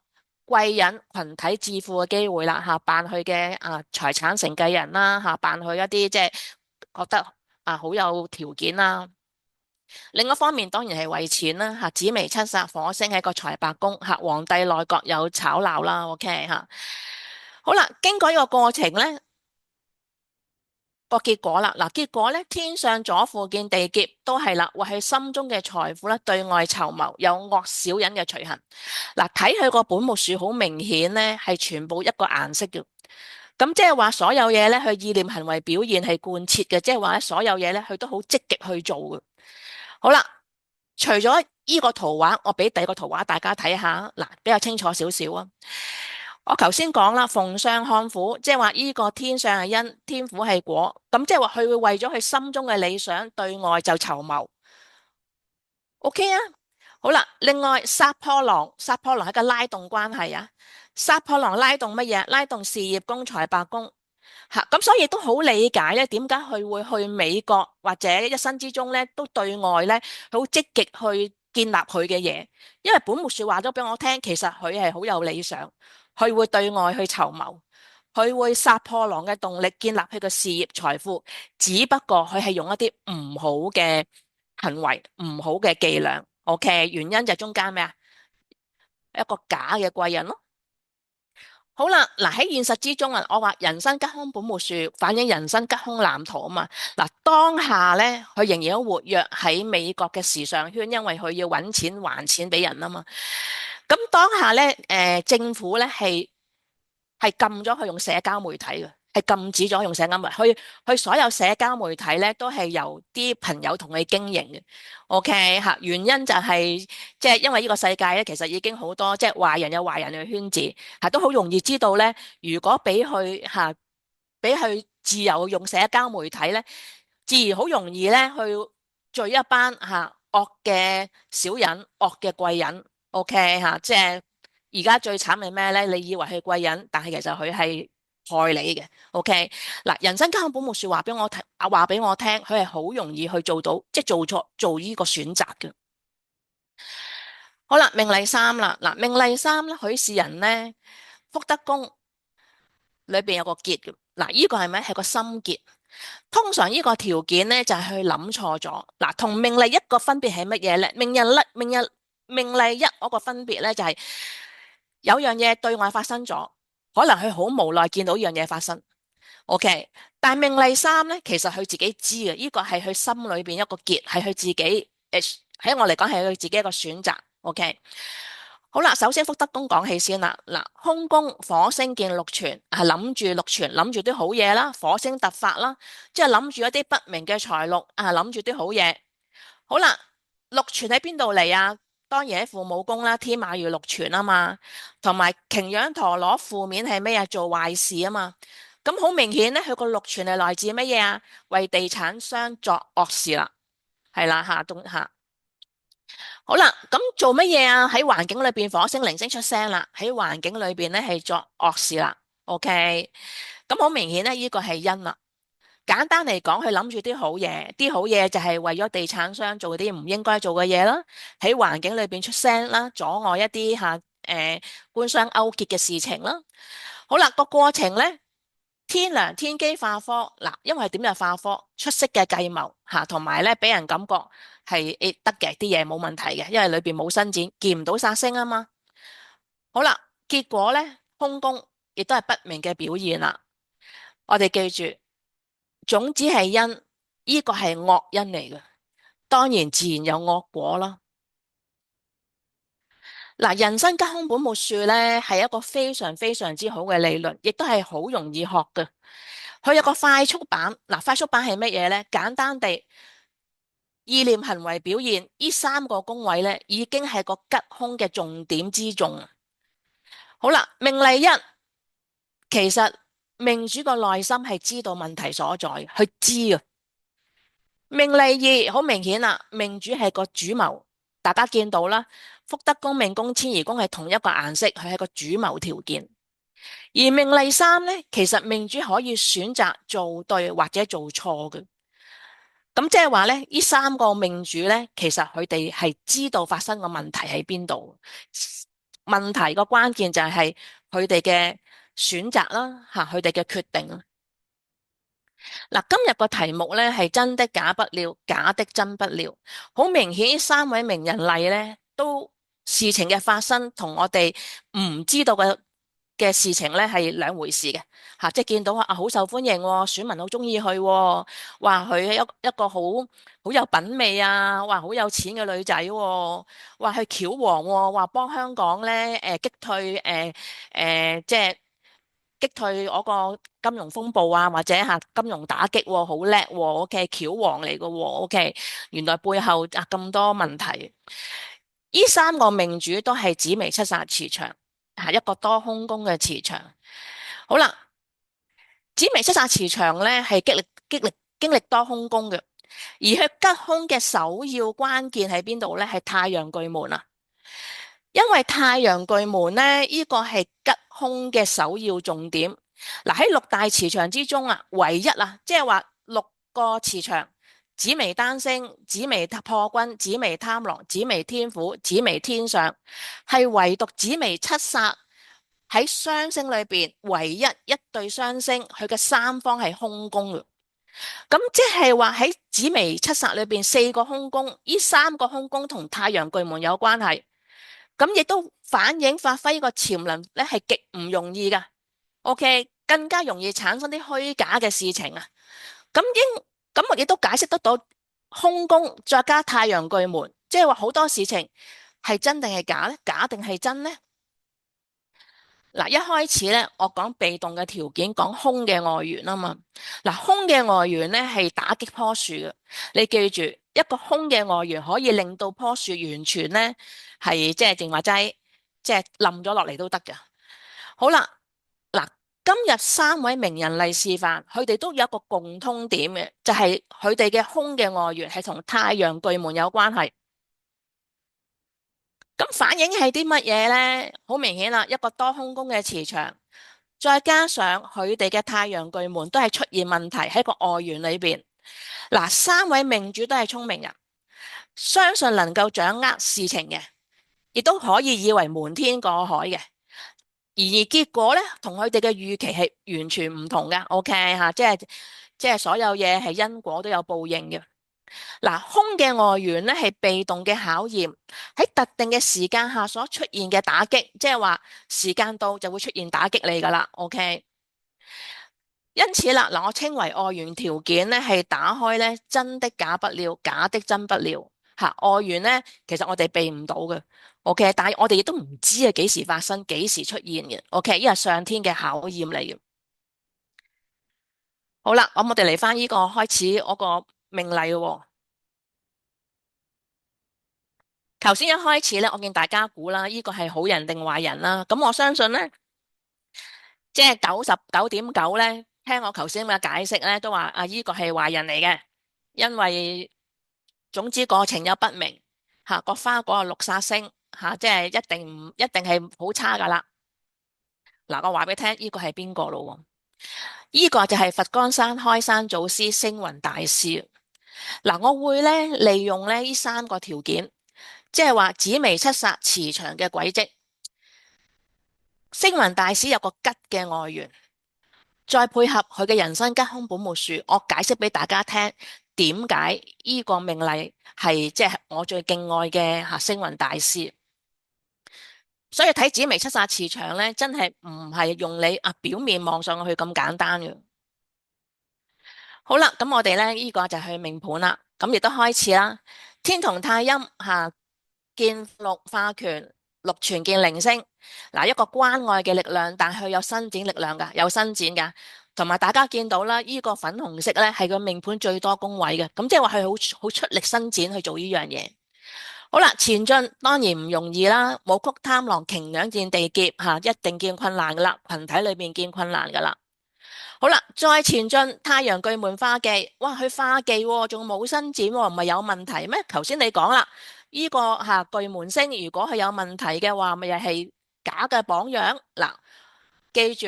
貴人群體致富嘅機會啦，扮佢嘅財產承繼人啦，扮佢一啲即係覺得好有條件啦。另一方面當然係為錢啦，紫微七殺火星喺個財帛宮，皇帝內閣有吵鬧啦。OK 好啦，經過呢個過程咧，個結果啦，嗱，結果咧，天上左輔見地劫都係啦，為佢心中嘅財富咧對外籌謀，有惡小人嘅隨行。嗱，睇佢個本木樹好明顯咧，係全部一個顏色嘅。咁即係話所有嘢咧，佢意念行為表現係貫徹嘅，即係話咧所有嘢咧，佢都好積極去做嘅。好啦，除咗依個圖畫，我俾第二個圖畫大家睇下，嗱，比較清楚少少啊。我頭先講啦，逢相看苦，即係話依個天上係因，天苦係果，咁即係話佢會為咗佢心中嘅理想對外就籌謀。OK 啊，好啦，另外殺破狼，殺破狼係個拉動關係啊，殺破狼拉動乜嘢？拉動事業、公財、百工。吓，咁所以都好理解咧，點解佢會去美國或者一生之中咧，都對外咧好積極去建立佢嘅嘢，因為本木樹話咗俾我聽，其實佢係好有理想，佢會對外去籌謀，佢會殺破狼嘅動力建立佢嘅事業財富，只不過佢係用一啲唔好嘅行為、唔好嘅伎倆。OK，原因就係中間咩啊？一個假嘅貴人咯。好啦，嗱喺現實之中啊，我話人生吉凶本木樹反映人生吉凶藍圖啊嘛。嗱，當下咧，佢仍然好活躍喺美國嘅時尚圈，因為佢要搵錢還錢俾人啊嘛。咁當下咧，政府咧係禁咗佢用社交媒體嘅，係禁止咗用社交媒體。佢所有社交媒體咧都係由啲朋友同佢經營嘅。OK 吓，原因就係即係因為呢個世界咧，其實已經好多即係壞人有壞人嘅圈子吓，都好容易知道咧。如果俾佢自由用社交媒體咧，自然好容易咧去聚一班惡嘅小人、惡嘅貴人。OK 吓，即係。而家最慘係咩咧？你以為係貴人，但係其實佢係害你嘅。OK，嗱，人生交響本木樹話俾我聽，話俾我聽，佢係好容易去做到，即係做錯做呢個選擇嘅。好啦，命例三啦，嗱，命例三咧，許氏人咧，福德宮裏邊有個結嘅，嗱，呢個係咩？係個心結。通常呢個條件咧就係佢諗錯咗。嗱，同命例一個分別係乜嘢咧？命例一嗰個分別咧就係有樣嘢對外發生咗，可能佢好無奈見到呢樣嘢發生。OK，但係命例三咧，其實佢自己知嘅，呢個係佢心裏邊一個結，係佢自己喺我嚟講係佢自己一個選擇。OK。好啦，首先福德宮講起先啦。嗱，空宮火星見祿存，係諗住祿存，諗住啲好嘢啦。火星突發啦，即係諗住一啲不明嘅財路，諗住啲好嘢。好啦，祿存喺邊度嚟啊？當然喺父母宮啦，天馬月祿存啊嘛。同埋擎羊陀羅負面係咩啊？做壞事啊嘛。咁好明顯咧，佢個祿存係來自乜嘢啊？為地產商作惡事啦，係啦吓，東吓。好啦，咁做乜嘢啊？喺環境裏邊，火星零星出聲啦。喺環境裏邊咧，係作惡事啦。OK，咁好明顯咧，呢個係因啦。簡單嚟講，佢諗住啲好嘢，啲好嘢就係為咗地產商做啲唔應該做嘅嘢啦。喺環境裏邊出聲啦，阻礙一啲官商勾結嘅事情啦。好啦，個過程咧。天梁天機化科嗱，因為點樣化科出色嘅計謀吓，同埋咧俾人感覺係得嘅啲嘢冇問題嘅，因為裏邊冇伸展，見唔到殺星啊嘛。好啦，結果咧空宮亦都係不明嘅表現啦。我哋記住，種子係因，呢個係惡因嚟嘅，當然自然有惡果啦。嗱，人生吉凶本木樹咧係一個非常非常之好嘅理論，亦都係好容易學嘅。佢有個快速版，嗱，快速版係乜嘢咧？簡單地，意念行為表現呢三個宮位咧，已經係個吉凶嘅重點之重。好啦，命例一，其實命主個內心係知道問題所在，佢知啊。命例二好明顯啦，命主係個主謀，大家見到啦，福德宮、命宮、遷移宮係同一個顏色，佢係個主謀條件。而命例三咧，其實命主可以選擇做對或者做錯嘅。咁即係話咧，呢三個命主咧，其實佢哋係知道發生個問題喺邊度。問題個關鍵就係佢哋嘅選擇啦，吓，佢哋嘅決定啦。嗱，今日個題目咧係真的假不了，假的真不了。好明顯，呢三位名人例咧，都事情嘅發生同我哋唔知道嘅嘅事情咧係兩回事嘅嚇，即係見到啊好受歡迎喎，選民好中意佢喎，話佢係一個好有品味啊，話好有錢嘅女仔喎，話佢翹黃喎，話幫香港咧擊退即係擊退嗰個金融風暴啊，或者金融打擊喎，好叻喎，OK 翹黃嚟嘅喎，OK 原來背後咁多問題。呢三個命主都係紫微七煞磁場，係一個多空宮嘅磁場。好啦，紫微七煞磁場咧係經歷多空宮嘅，而佢吉凶嘅首要關鍵喺邊度咧？係太陽巨門啊！因為太陽巨門咧，呢個係吉凶嘅首要重點。嗱，喺六大磁場之中啊，唯一啊，即係話六個磁場，紫微單星、紫微破軍、紫微貪狼、紫微天府、紫微天相，係唯獨紫微七煞喺雙星裏邊唯一一對雙星，佢嘅三方係空宮嘅。咁即係話喺紫微七煞裏邊四個空宮，呢三個空宮同太陽巨門有關係。咁亦都反映發揮呢個潛能咧，係極唔容易噶。OK，更加容易產生啲虛假嘅事情啊。咁我亦都解釋得到空宮再加太陽巨門，即係話好多事情係真定係假咧？假定係真咧？嗱，一開始咧，我講被動嘅條件，講空嘅外緣啊嘛。嗱，空嘅外緣咧係打擊棵樹嘅。你記住，一個空嘅外緣可以令到棵樹完全咧係即係淨話齋，即係冧咗落嚟都得㗎。好啦，嗱，今日三位名人嚟示範，佢哋都有一個共通點嘅，就係佢哋嘅空嘅外緣係同太陽巨門有關係。咁反映係啲乜嘢呢？好明顯啦，一個多空宮嘅磁場，再加上佢哋嘅太陽巨門都係出現問題喺個外緣裏邊。嗱，三位命主都係聰明人，相信能夠掌握事情嘅，亦都可以以為瞞天過海嘅。而結果呢，同佢哋嘅預期係完全唔同嘅。OK 吓，即係所有嘢係因果都有報應嘅。嗱，空嘅外緣咧係被動嘅考驗，喺特定嘅時間下所出現嘅打擊，即係話時間到就會出現打擊你噶啦。OK，因此啦，嗱，我稱為外緣條件咧係打開咧真的假不了，假的真不了。吓，外緣咧其實我哋避唔到嘅。OK，但係我哋亦都唔知係幾時發生，幾時出現嘅。OK，呢係上天嘅考驗嚟嘅。好啦，咁我哋嚟翻呢個開始我個命例喎。頭先一開始咧，我見大家估啦，呢個係好人定壞人啦。咁我相信咧，即係99.9%咧，聽我頭先嘅解釋咧，都話啊，呢個係壞人嚟嘅，因為總之過程有不明，吓個花果係六煞星，吓即係一定係好差噶啦。嗱，我話俾你聽，呢個係邊個咯？呢個就係佛光山開山祖師星雲大師。嗱，我會咧利用咧呢三個條件，即係話紫微七煞磁場嘅軌跡。星雲大師有個吉嘅外緣，再配合佢嘅人生吉凶本木樹，我解釋俾大家聽點解呢個命例係即係我最敬愛嘅星雲大師。所以睇紫微七煞磁場咧，真係唔係用你表面望上去咁簡單嘅。好啦，咁我哋咧呢個就係命盤啦，咁亦都開始啦。天同太陰見祿化權，祿存見鈴星。嗱，一個關愛嘅力量，但係佢有伸展力量噶，有伸展噶。同埋大家見到啦，呢個粉紅色咧係個命盤最多宮位嘅，咁即係話佢好出力伸展去做呢樣嘢。好啦，前進當然唔容易啦，武曲貪狼擎羊見地劫一定見困難噶啦，群體裏邊見困難噶啦。好啦，再前進，太陽巨門化忌，哇，佢化忌仲冇伸展，唔係有問題咩？頭先你講啦，呢個巨門星如果係有問題嘅話，咪又係假嘅榜樣。嗱，記住，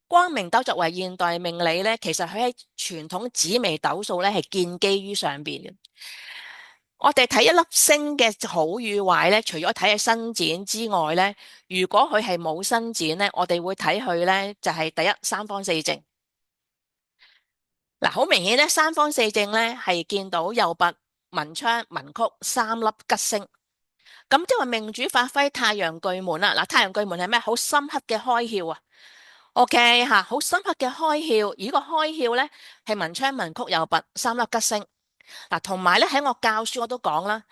光明斗作為現代命理咧，其實佢喺傳統紫微斗數咧係建基於上邊嘅。我哋睇一粒星嘅好與壞咧，除咗睇佢伸展之外咧，如果佢係冇伸展咧，我哋會睇佢咧就係第一三方四正。嗱，好明顯咧，三方四正咧係見到右弼、文昌、文曲三粒吉星。咁即係話命主發揮太陽巨門啦。嗱，太陽巨門係咩？好深刻嘅開竅啊！OK 吓，好深刻嘅開竅，而個開竅咧係文昌文曲有拔三粒吉星。嗱，同埋咧喺我教書我都講啦，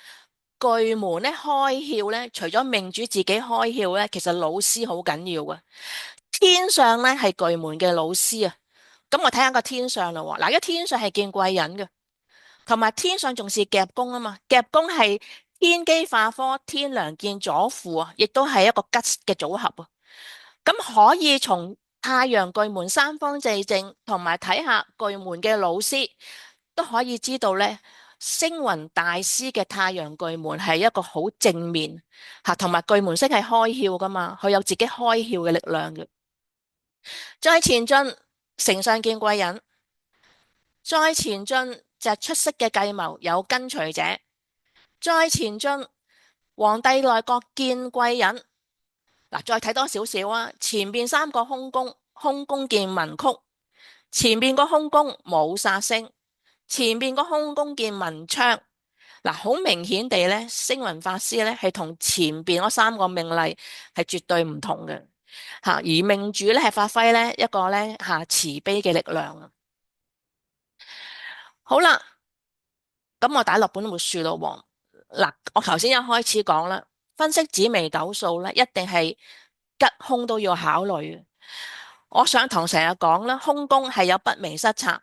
巨門咧開竅咧，除咗命主自己開竅咧，其實老師好緊要嘅。天上咧係巨門嘅老師啊，咁我睇下個天上啦喎。嗱，因為天上係見貴人嘅，同埋天上仲是夾宮啊嘛，夾宮係天機化科，天梁見左輔啊，亦都係一個吉嘅組合啊。咁可以從太陽巨門三方四正，同埋睇下巨門嘅老師，都可以知道咧，星雲大師嘅太陽巨門係一個好正面吓，同埋巨門星係開竅噶嘛，佢有自己開竅嘅力量嘅。再前進，丞相見貴人；再前進就係出色嘅計謀，有跟隨者；再前進，皇帝內閣見貴人。嗱，再睇多少少啊！前邊三個空宮，空宮見文曲；前邊個空宮冇煞星，前邊個空宮見文昌。嗱，好明顯地咧，星雲法師咧係同前邊嗰三個命例係絕對唔同嘅吓，而命主咧係發揮咧一個咧吓慈悲嘅力量啊！好啦，咁我打落本活樹咯喎。嗱，我頭先一開始講啦，分析紫微斗數咧，一定係吉凶都要考慮嘅。我上堂成日講啦，空宮係有不明失策，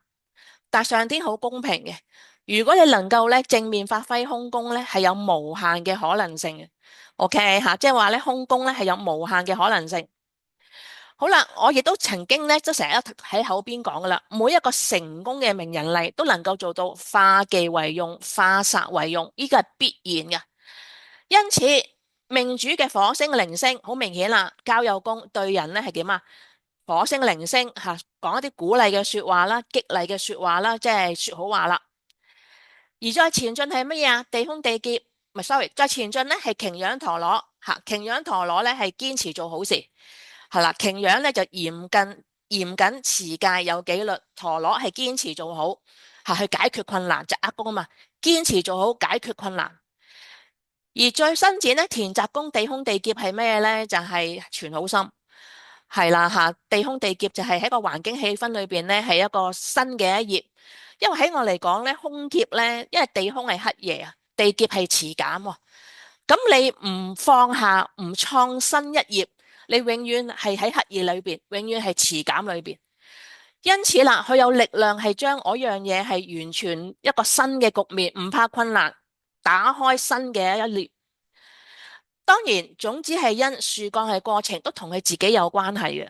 但上天好公平嘅。如果你能夠咧正面發揮空宮咧，係有無限嘅可能性嘅。OK 吓，即係話咧空宮咧係有無限嘅可能性。好啦，我亦都曾經咧，都成日喺口邊講噶啦，每一個成功嘅名人例都能夠做到化忌為用，化煞為用，呢個係必然嘅。因此，命主嘅火星鈴星好明顯啦，交友宮對人咧係點啊？火星鈴星吓，講一啲鼓勵嘅說話啦，激勵嘅說話啦，即係說好話啦。而再前進係乜嘢啊？地空地劫，唔係 sorry，再前進咧係擎羊陀螺吓，擎羊陀螺咧係堅持做好事。係啦，擎羊咧就嚴謹持戒有紀律，陀螺係堅持做好，係去解決困難，就厄宮啊嘛，堅持做好解決困難。而最新展咧，田宅宮地空地劫係咩咧？就係全好心，係啦吓，地空地劫就係喺個環境氣氛裏邊咧，係一個新嘅一頁。因為喺我嚟講咧，空劫咧，因為地空係黑夜啊，地劫係辭減喎。咁你唔放下，唔創新一頁，你永遠係喺黑夜裏邊，永遠係辭減裏邊。因此啦，佢有力量係將嗰樣嘢係完全一個新嘅局面，唔怕困難，打開新嘅一列。當然，種子係因，樹幹係過程，都同佢自己有關係嘅。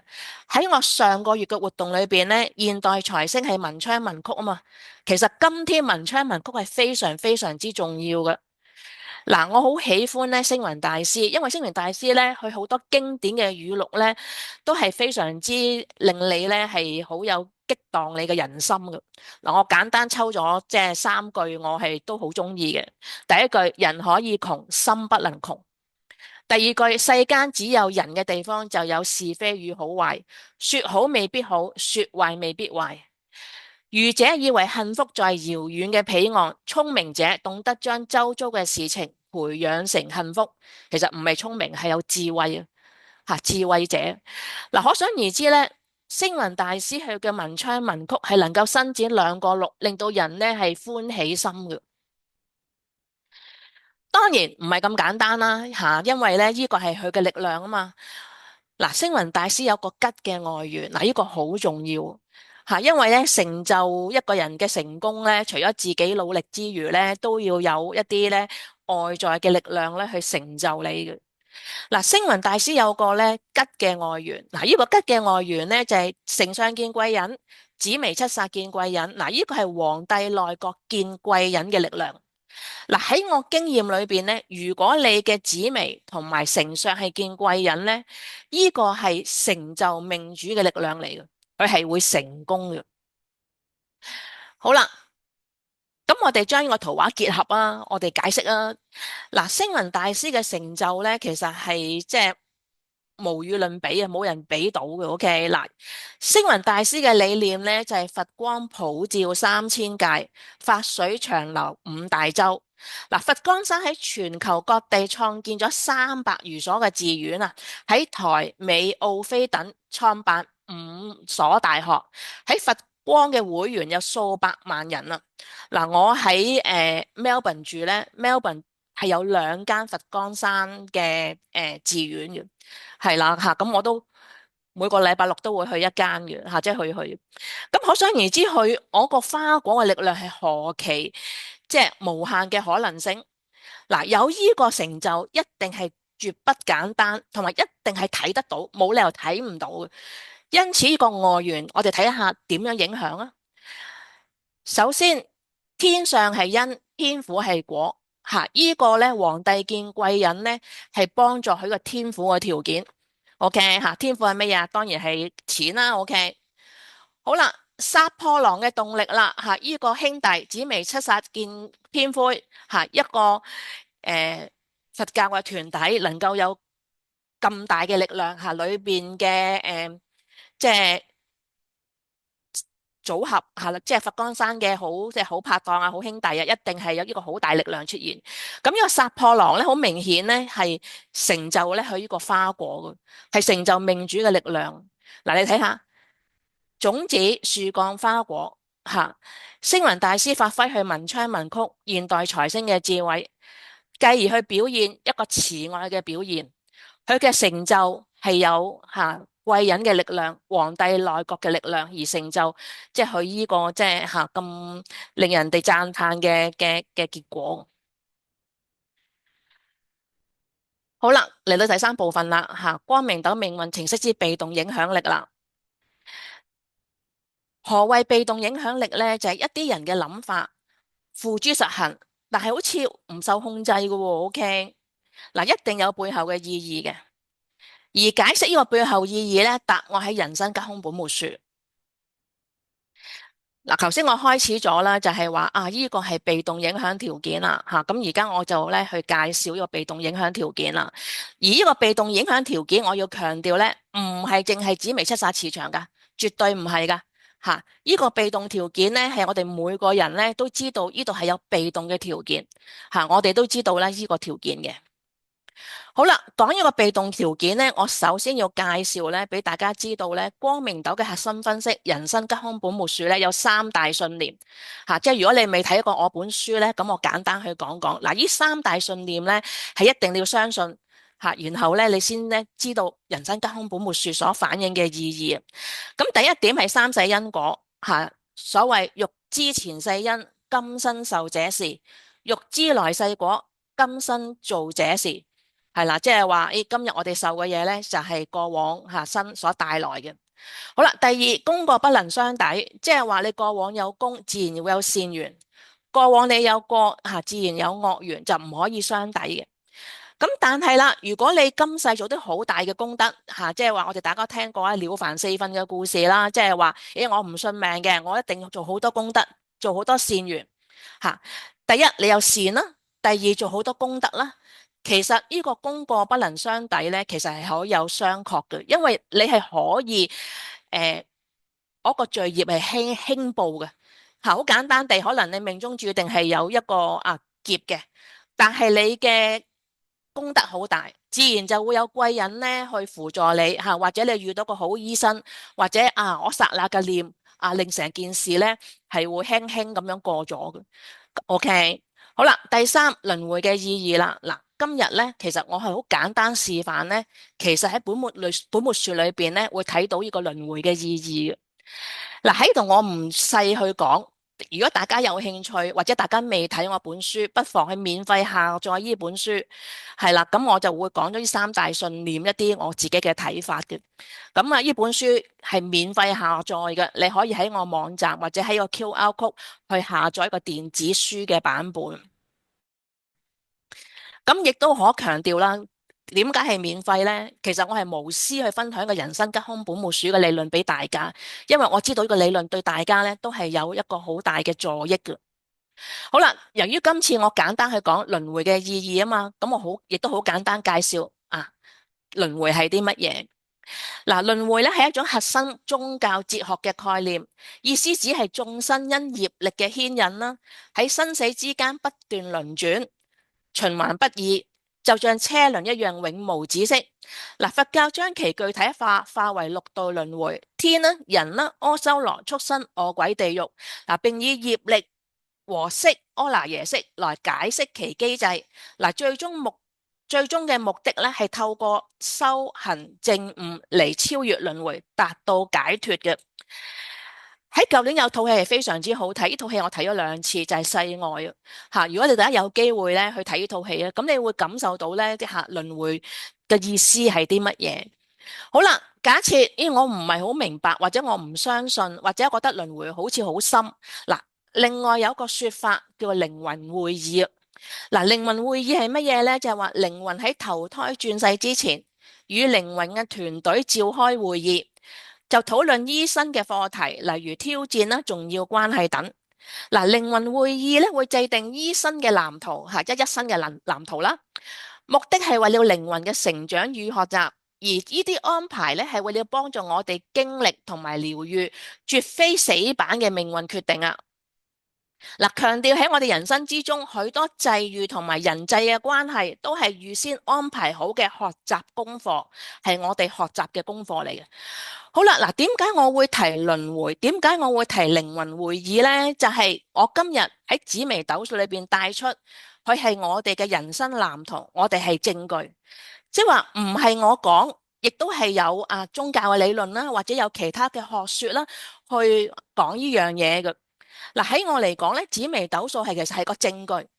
喺我上個月嘅活動裏邊呢，現代財星係文昌文曲啊嘛。其實今天文昌文曲係非常非常之重要嘅。嗱，我好喜歡咧星雲大師，因為星雲大師咧，佢好多經典嘅語錄咧，都係非常之令你咧係好有激盪你嘅人心嘅。嗱，我簡單抽咗即係三句，我係都好中意嘅。第一句，人可以窮，心不能窮。第二句，世間只有人嘅地方就有是非與好壞，說好未必好，說壞未必壞。愚者以為幸福在遙遠嘅彼岸，聰明者懂得將周遭嘅事情培養成幸福。其實唔係聰明，係有智慧啊！吓，智慧者嗱，可想而知咧，星雲大師佢嘅文昌文曲係能夠伸展兩個六，令到人咧係歡喜心嘅。當然唔係咁簡單啦，吓，因為咧呢個係佢嘅力量啊嘛。嗱，星雲大師有個吉嘅外緣，嗱，呢個好重要吓，因為咧成就一個人嘅成功咧，除咗自己努力之餘咧，都要有一啲咧外在嘅力量咧去成就你嘅。嗱，星雲大師有個咧吉嘅外緣，嗱，呢個吉嘅外緣咧就係丞相見貴人，紫微七煞見貴人，嗱，呢個係皇帝內閣見貴人嘅力量。嗱，喺我經驗裏邊咧，如果你嘅紫微同埋丞相係見貴人咧，呢個係成就命主嘅力量嚟嘅，佢係會成功嘅。好啦，咁我哋將呢個圖畫結合啊，我哋解釋啊。嗱，星雲大師嘅成就咧，其實係即係無與倫比啊，冇人比到嘅。OK，嗱，星雲大師嘅理念咧就係佛光普照三千界，法水長流五大洲。嗱，佛光山喺全球各地創建咗300餘所嘅寺院啊，喺台、美、澳、非等創辦5所大學，喺佛光嘅會員有數百萬人啊。嗱，我喺Melbourne 住咧，Melbourne 係有2間佛光山嘅寺院嘅，係啦嚇，咁我都每個禮拜六都會去一間嘅嚇，即係去。咁可想而知，我個花果嘅力量係何其即係無限嘅可能性。嗱，有呢個成就一定係絕不簡單，同埋一定係睇得到，冇理由睇唔到嘅。因此呢個外緣，我哋睇一下點樣影響啊。首先，天上係因，天府係果。吓，呢個咧，皇帝見貴人咧，係幫助佢個天府嘅條件。OK 吓，天府係乜嘢？當然係錢啦。OK。好啦，殺破狼嘅動力啦，吓，呢個兄弟紫微七煞見偏灰，吓，一個佛教嘅團體能夠有咁大嘅力量，吓，裏邊嘅即係組合吓，即係佛光山嘅即係好拍檔啊，好兄弟啊，一定係有呢個好大力量出現。咁呢個殺破狼咧，好明顯咧係成就咧佢呢個花果嘅，係成就命主嘅力量。嗱，你睇下。種子樹幹花果吓，星雲大師發揮佢文昌文曲現代才星嘅智慧，繼而去表現一個慈愛嘅表現。佢嘅成就係有貴人嘅力量、皇帝內閣嘅力量而成就，即係佢呢個即係咁令人哋讚嘆嘅結果。好啦，嚟到第三部分啦吓，光明斗命運程式之被動影響力啦。何謂被動影響力呢？就係一啲人嘅諗法付諸實行，但係好似唔受控制嘅喎。OK，嗱，一定有背後嘅意義嘅。而解釋呢個背後意義呢，答案喺人生吉凶本末書。嗱，頭先我開始咗啦，就係話呢個係被動影響條件啦，吓，咁而家我就咧去介紹呢個被動影響條件啦。而呢個被動影響條件，我要強調咧，唔係淨係紫微七煞磁場噶，絕對唔係噶，吓，呢個被動條件咧係我哋每個人咧都知道呢度係有被動嘅條件，吓，我哋都知道咧呢個條件嘅。好啦，講呢個被動條件咧，我首先要介紹咧，俾大家知道咧，光明斗嘅核心分析，人生吉凶本末書咧，有3大信念吓，即係如果你未睇過我本書咧，咁我簡單去講講。嗱，呢3大信念咧，係一定你要相信吓，然後咧你先咧知道人生吉凶本末書所反映嘅意義。咁第一點係三世因果吓，所謂欲知前世因，今生受這事；欲知來世果，今生做這事。係啦，即係話，今日我哋受嘅嘢咧，就係過往生所帶來嘅。好啦，第二，功過不能相抵，即係話你過往有功，自然會有善緣；過往你有過自然有惡緣，就唔可以相抵嘅。咁但係啦，如果你今世做啲好大嘅功德即係話我哋大家聽過了凡四訓嘅故事啦，即係話，我唔信命嘅，我一定要做好多功德，做好多善緣第一，你有善啦；第二，做好多功德啦。其實呢個功過不能相抵咧，其實係可以有相確嘅，因為你係可以嗰個罪業係輕報嘅。好簡單地，可能你命中注定係有一個劫嘅，但係你嘅功德好大，自然就會有貴人咧去輔助你或者你遇到個好醫生，或者我剎那嘅念令成件事咧係會輕輕咁樣過咗嘅。OK，好啦，第三，輪迴嘅意義啦。嗱，今日咧，其實我係好簡單示範咧，其實喺本末書裏邊咧，會睇到呢個輪迴嘅意義嘅。嗱，喺度我唔細去講，如果大家有興趣或者大家未睇我本書，不妨去免費下載呢本書。係啦，咁我就會講咗呢三大信念一啲我自己嘅睇法嘅。咁呢本書係免費下載嘅，你可以喺我網站或者喺個 QR code 去下載一個電子書嘅版本。咁亦都可強調啦，點解係免費呢？其實我係無私去分享個人生吉凶本末書嘅理論俾大家，因為我知道呢個理論對大家呢都係有一個好大嘅助益嘅。好啦，由於今次我簡單去講輪迴嘅意義啊嘛，咁我亦都好簡單介紹輪迴係啲乜嘢。嗱，輪迴咧係一種核心宗教哲學嘅概念，意思只係眾生因業力嘅牽引啦，喺生死之間不斷輪轉，循環不已，就像車輪一樣永無止息。嗱，佛教將其具體化，化為六道輪迴，天啦、人啦、阿修羅、畜生、餓鬼、地獄。嗱，並以業力和識阿賴耶識來解釋其機制。嗱，最終嘅目的咧，係透過修行證悟嚟超越輪迴，達到解脫嘅。喺舊年有套戲係非常之好睇，呢套戲我睇咗2次，就係《世外》啊。吓，如果你大家有機會咧去睇呢套戲咧，咁你會感受到咧啲吓輪迴嘅意思係啲乜嘢。好啦，假設我唔係好明白，或者我唔相信，或者覺得輪迴好似好深。嗱，另外有一個說法叫做靈魂會議。嗱，靈魂會議係乜嘢呢？就係話靈魂喺投胎轉世之前，與靈魂嘅團隊召開會議，就討論醫生嘅課題，例如挑戰啦、重要關係等。嗱，靈魂會議咧會制定醫生嘅藍圖，一生嘅藍圖啦，目的係為了靈魂嘅成長與學習，而呢啲安排咧係為了幫助我哋經歷同埋療愈，絕非死板嘅命運決定啊！嗱，強調喺我哋人生之中，許多際遇同埋人際嘅關係，都係預先安排好嘅學習功課，係我哋學習嘅功課嚟嘅。好啦，嗱，點解我會提輪迴？點解我會提靈魂會議呢？就係我今日喺紫微斗數裏邊帶出，佢係我哋嘅人生藍圖，我哋係證據，即係話唔係我講，亦都係有宗教嘅理論啦，或者有其他嘅學說啦，去講呢樣嘢嘅。嗱，喺我嚟講咧，紫微斗數係其實係個證據，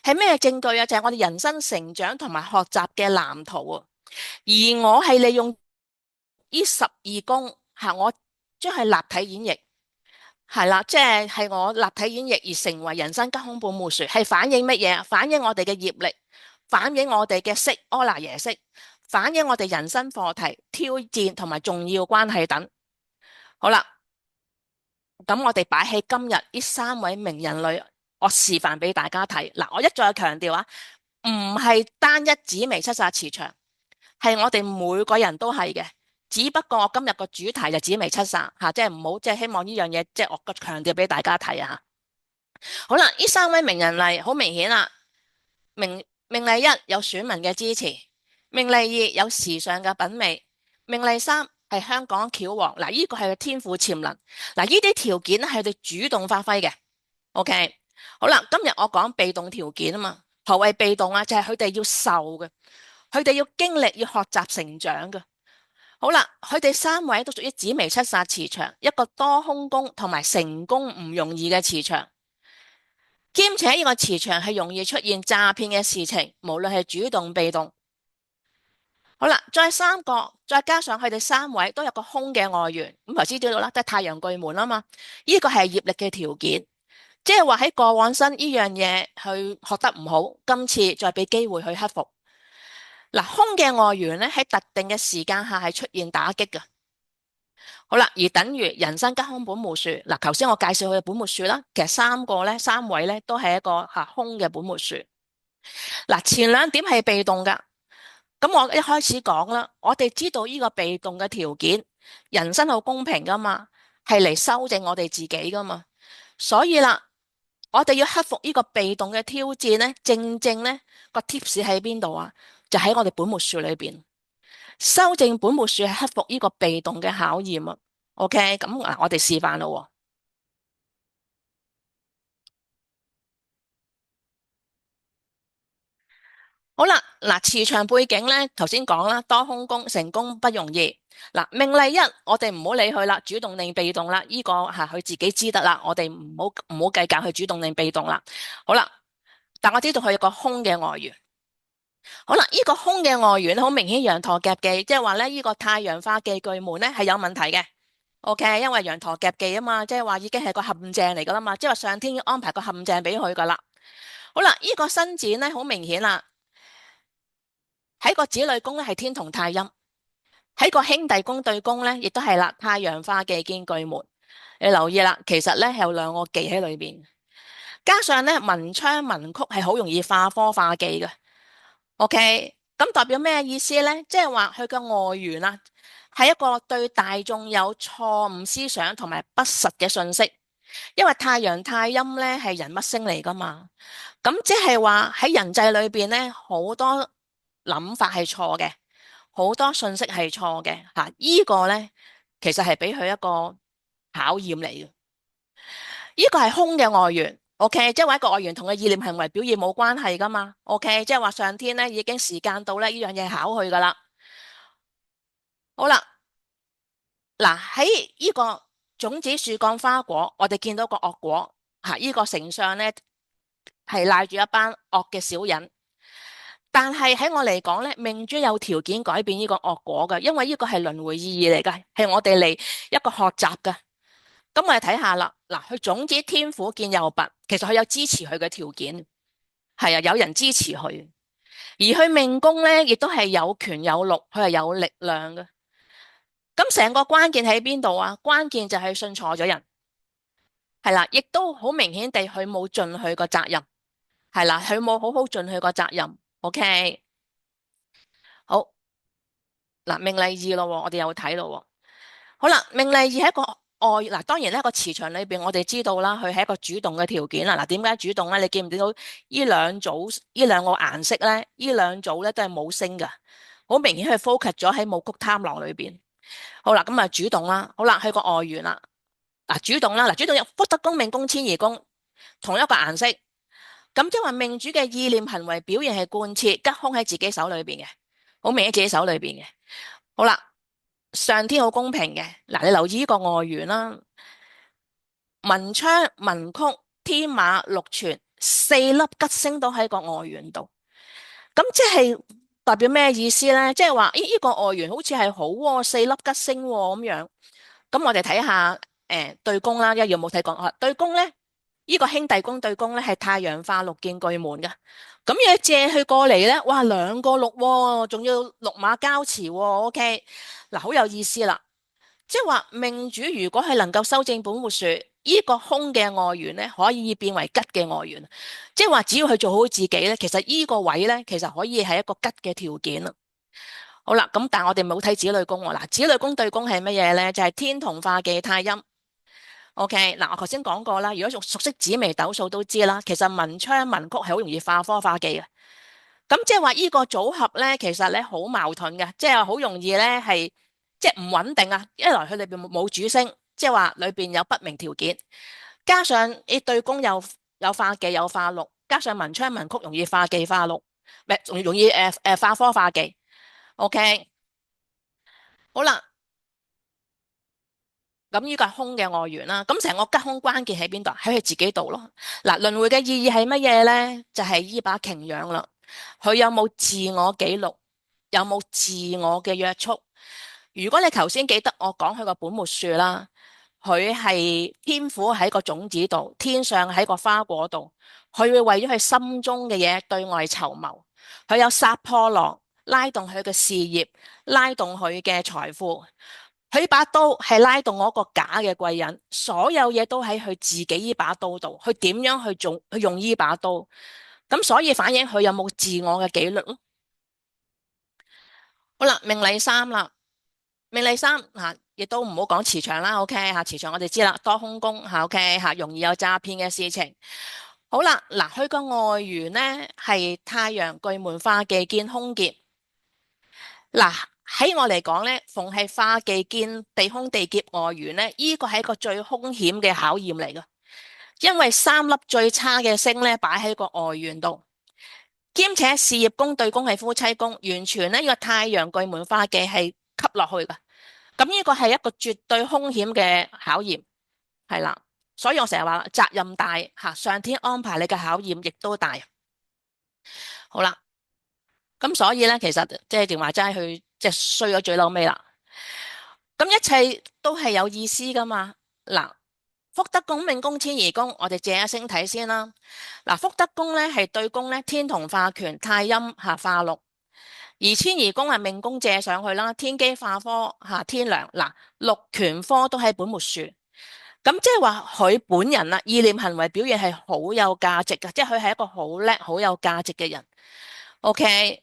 係咩證據啊？就係我哋人生成長同埋學習嘅藍圖啊！而我係利用呢12宮吓，我將係立體演繹，係啦，即係我立體演繹而成為人生吉凶本無樹，係反映乜嘢啊？反映我哋嘅業力，反映我哋嘅識阿賴耶識，反映我哋人生課題、挑戰同埋重要關係等。好啦。咁我哋擺喺今日呢3位名人裏，我示範俾大家睇。嗱，我一再強調啊，唔係單一紫微七殺磁場，係我哋每個人都係嘅。只不過我今日個主題就紫微七殺吓，即係唔好即係希望呢樣嘢，即係我個強調俾大家睇啊。好啦，呢3位名人例好明顯啦，命例一有選民嘅支持，命例二有時尚嘅品味，命例三係香港橋王。嗱，呢個係天賦潛能。嗱，呢啲條件咧係佢哋主動發揮嘅。OK，好啦，今日我講被動條件啊嘛。何謂被動啊？就係佢哋要受嘅，佢哋要經歷，要學習成長嘅。好啦，佢哋3位都屬於紫微七殺磁場，一個多空宮同埋成功唔容易嘅磁場。兼且呢個磁場係容易出現詐騙嘅事情，無論係主動被動。好啦，再加上佢哋3位都有個空嘅外緣，咁頭先知道啦，都係太陽巨門啊嘛。呢個係業力嘅條件，即係話喺過往生呢樣嘢去學得唔好，今次再俾機會去克服。嗱，空嘅外緣咧喺特定嘅時間下係出現打擊嘅。好啦，而等於人生吉凶本無樹。嗱，頭先我介紹佢嘅本無樹啦，其實3位咧都係一個空嘅本無樹。嗱，前2點係被動噶，咁我一開始講啦，我哋知道呢個被動嘅條件，人生好公平噶嘛，係嚟修正我哋自己噶嘛，所以啦，我哋要克服呢個被動嘅挑戰呢，正正呢個 tips 喺邊度啊？就喺我哋本無樹裏邊。修正本末樹係克服呢個被動嘅考驗啊。OK，咁嗱，我哋示範咯。好啦，嗱，磁場背景咧，頭先講啦，多空宮成功不容易。嗱，命例一，我哋唔好理佢啦，主動定被動啦，呢個係佢自己知得啦，我哋唔好計較佢主動定被動啦。好啦，但我知道佢有個空嘅外緣。好啦，呢個空嘅外緣好明顯羊陀夾忌，即係話咧呢個太陽化忌巨門咧係有問題嘅。OK，因為羊陀夾忌啊嘛，即係話已經係個陷阱嚟噶啦嘛，即係話上天已經安排個陷阱俾佢噶啦。好啦，呢個伸展咧好明顯啦，喺個子女宮咧係天同太陰，喺個兄弟宮對宮咧亦都係啦，太陽化忌見巨門。你留意啦，其實咧係有2個忌喺裏邊，加上咧文昌文曲係好容易化科化忌嘅。OK，咁代表咩意思咧？即係話佢嘅外緣啊，係一個對大眾有錯誤思想同埋不實嘅信息。因為太陽太陰咧係人物星嚟噶嘛，咁即係話喺人際裏邊咧好多諗法係錯嘅，好多信息係錯嘅吓，依個咧其實係俾佢一個考驗嚟嘅。呢個係空嘅外緣，OK，即係話一個外緣同佢意念行為表現冇關係噶嘛，OK，即係話上天咧已經時間到咧呢樣嘢考佢噶啦。好啦，嗱喺呢個種子樹幹花果，我哋見到個惡果吓，呢個丞相咧係賴住一班惡嘅小人，但係喺我嚟講咧，命主有條件改變呢個惡果嘅，因為呢個係輪迴意義嚟嘅，係我哋嚟一個學習嘅。咁我哋睇下啦，嗱，佢種子天府見右弼，其實佢有支持佢嘅條件，係啊，有人支持佢，而佢命宮咧，亦都係有權有祿，佢係有力量嘅。咁成個關鍵喺邊度啊？關鍵就係信錯咗人，係啦，亦都好明顯地佢冇盡佢個責任，係啦，佢冇好好盡佢個責任。OK，好，嗱，命例二咯，我哋又睇咯。好啦，命例二係一個外，嗱，當然呢個磁場裏邊我哋知道啦，佢係一個主動嘅條件啦。嗱，點解主動咧？你見唔見到呢兩組呢兩個顏色咧？呢兩組咧都係冇星噶，好明顯佢 focus 咗喺武曲貪狼裏邊。好啦，咁啊主動啦，好啦，去個外緣啦。嗱，主動啦，嗱，主動有福德宮、命宮、遷移宮，同一個顏色。咁即係話命主嘅意念、行為、表現係貫徹吉凶喺自己手裏邊嘅，好明顯喺自己手裏邊嘅。好啦，上天好公平嘅。嗱，你留意呢個外緣啦，文昌、文曲、天馬、祿存四粒吉星都喺個外緣度。咁即係代表咩意思咧？即係話，呢個外緣好似係好喎，四粒吉星喎咁樣。咁我哋睇下對宮啦，一樣冇睇過。對宮咧，呢個兄弟宮對宮咧係太陽化祿見巨門嘅。咁嘢借佢過嚟咧，哇，兩個祿喎，仲要祿馬交馳喎。OK，嗱，好有意思啦。即係話命主如果係能夠修正本活樹，呢個空嘅外緣咧，可以變為吉嘅外緣。即係話只要佢做好自己咧，其實呢個位咧，其實可以係一個吉嘅條件啦。好啦，咁但係我哋冇睇子女宮喎。嗱，子女宮對宮係乜嘢咧？就係天同化忌太陰。OK，嗱，我頭先講過啦，如果熟悉紫微斗數都知啦，其實文昌文曲係好容易化科化忌嘅。咁即係話呢個組合咧，其實咧好矛盾嘅，即係好容易咧係即係唔穩定啊。一來佢裏邊冇主星，即係話裏邊有不明條件，加上你對宮有化忌有化祿，加上文昌文曲容易化忌化祿，唔係容易化科化忌。OK，好啦。咁呢個係空嘅外緣啦，咁成個吉凶關鍵喺邊度？喺佢自己度咯。嗱，輪迴嘅意義係乜嘢咧？就係依把擎羊啦。佢有冇自我紀律？有冇自我嘅約束？如果你頭先記得我講佢個本末樹啦，佢係天府喺個種子度，天上喺個花果度，佢會為咗佢心中嘅嘢對外籌謀。佢有殺破狼，拉動佢嘅事業，拉動佢嘅財富。佢把刀係拉動我一個假嘅貴人，所有嘢都喺佢自己呢把刀度，佢點樣去做，去用呢把刀，咁所以反映佢有冇自我嘅紀律咯。好啦，命理三啦，命理三吓，亦都唔好講磁場啦，OK 吓，磁場我哋知啦，多空宮吓，OK 吓，容易有詐騙嘅事情。好啦，嗱，佢個外緣呢係太陽巨門化忌見空劫。嗱，喺我嚟講咧，逢係化忌見地空地劫外緣咧，呢個係一個最兇險嘅考驗嚟噶。因為三粒最差嘅星咧擺喺個外緣度，兼且事業宮對宮係夫妻宮，完全咧呢個太陽巨門化忌係吸落去噶。咁呢個係一個絕對兇險嘅考驗，係啦。所以我成日話責任大吓，上天安排你嘅考驗亦都大。好啦。咁所以咧，其實即係電話齋去即係衰咗最嬲尾啦。咁一切都係有意思噶嘛。嗱，福德宮、命宮、遷移宮，我哋借一星睇先啦。嗱，福德宮咧係對宮咧，天同化權、太陰下化祿，而遷移宮係命宮借上去啦，天機化科下天梁。嗱，祿權科都喺本末樹。咁即係話佢本人啦，意念行為表現係好有價值嘅，即係佢係一個好叻、好有價值嘅人。OK。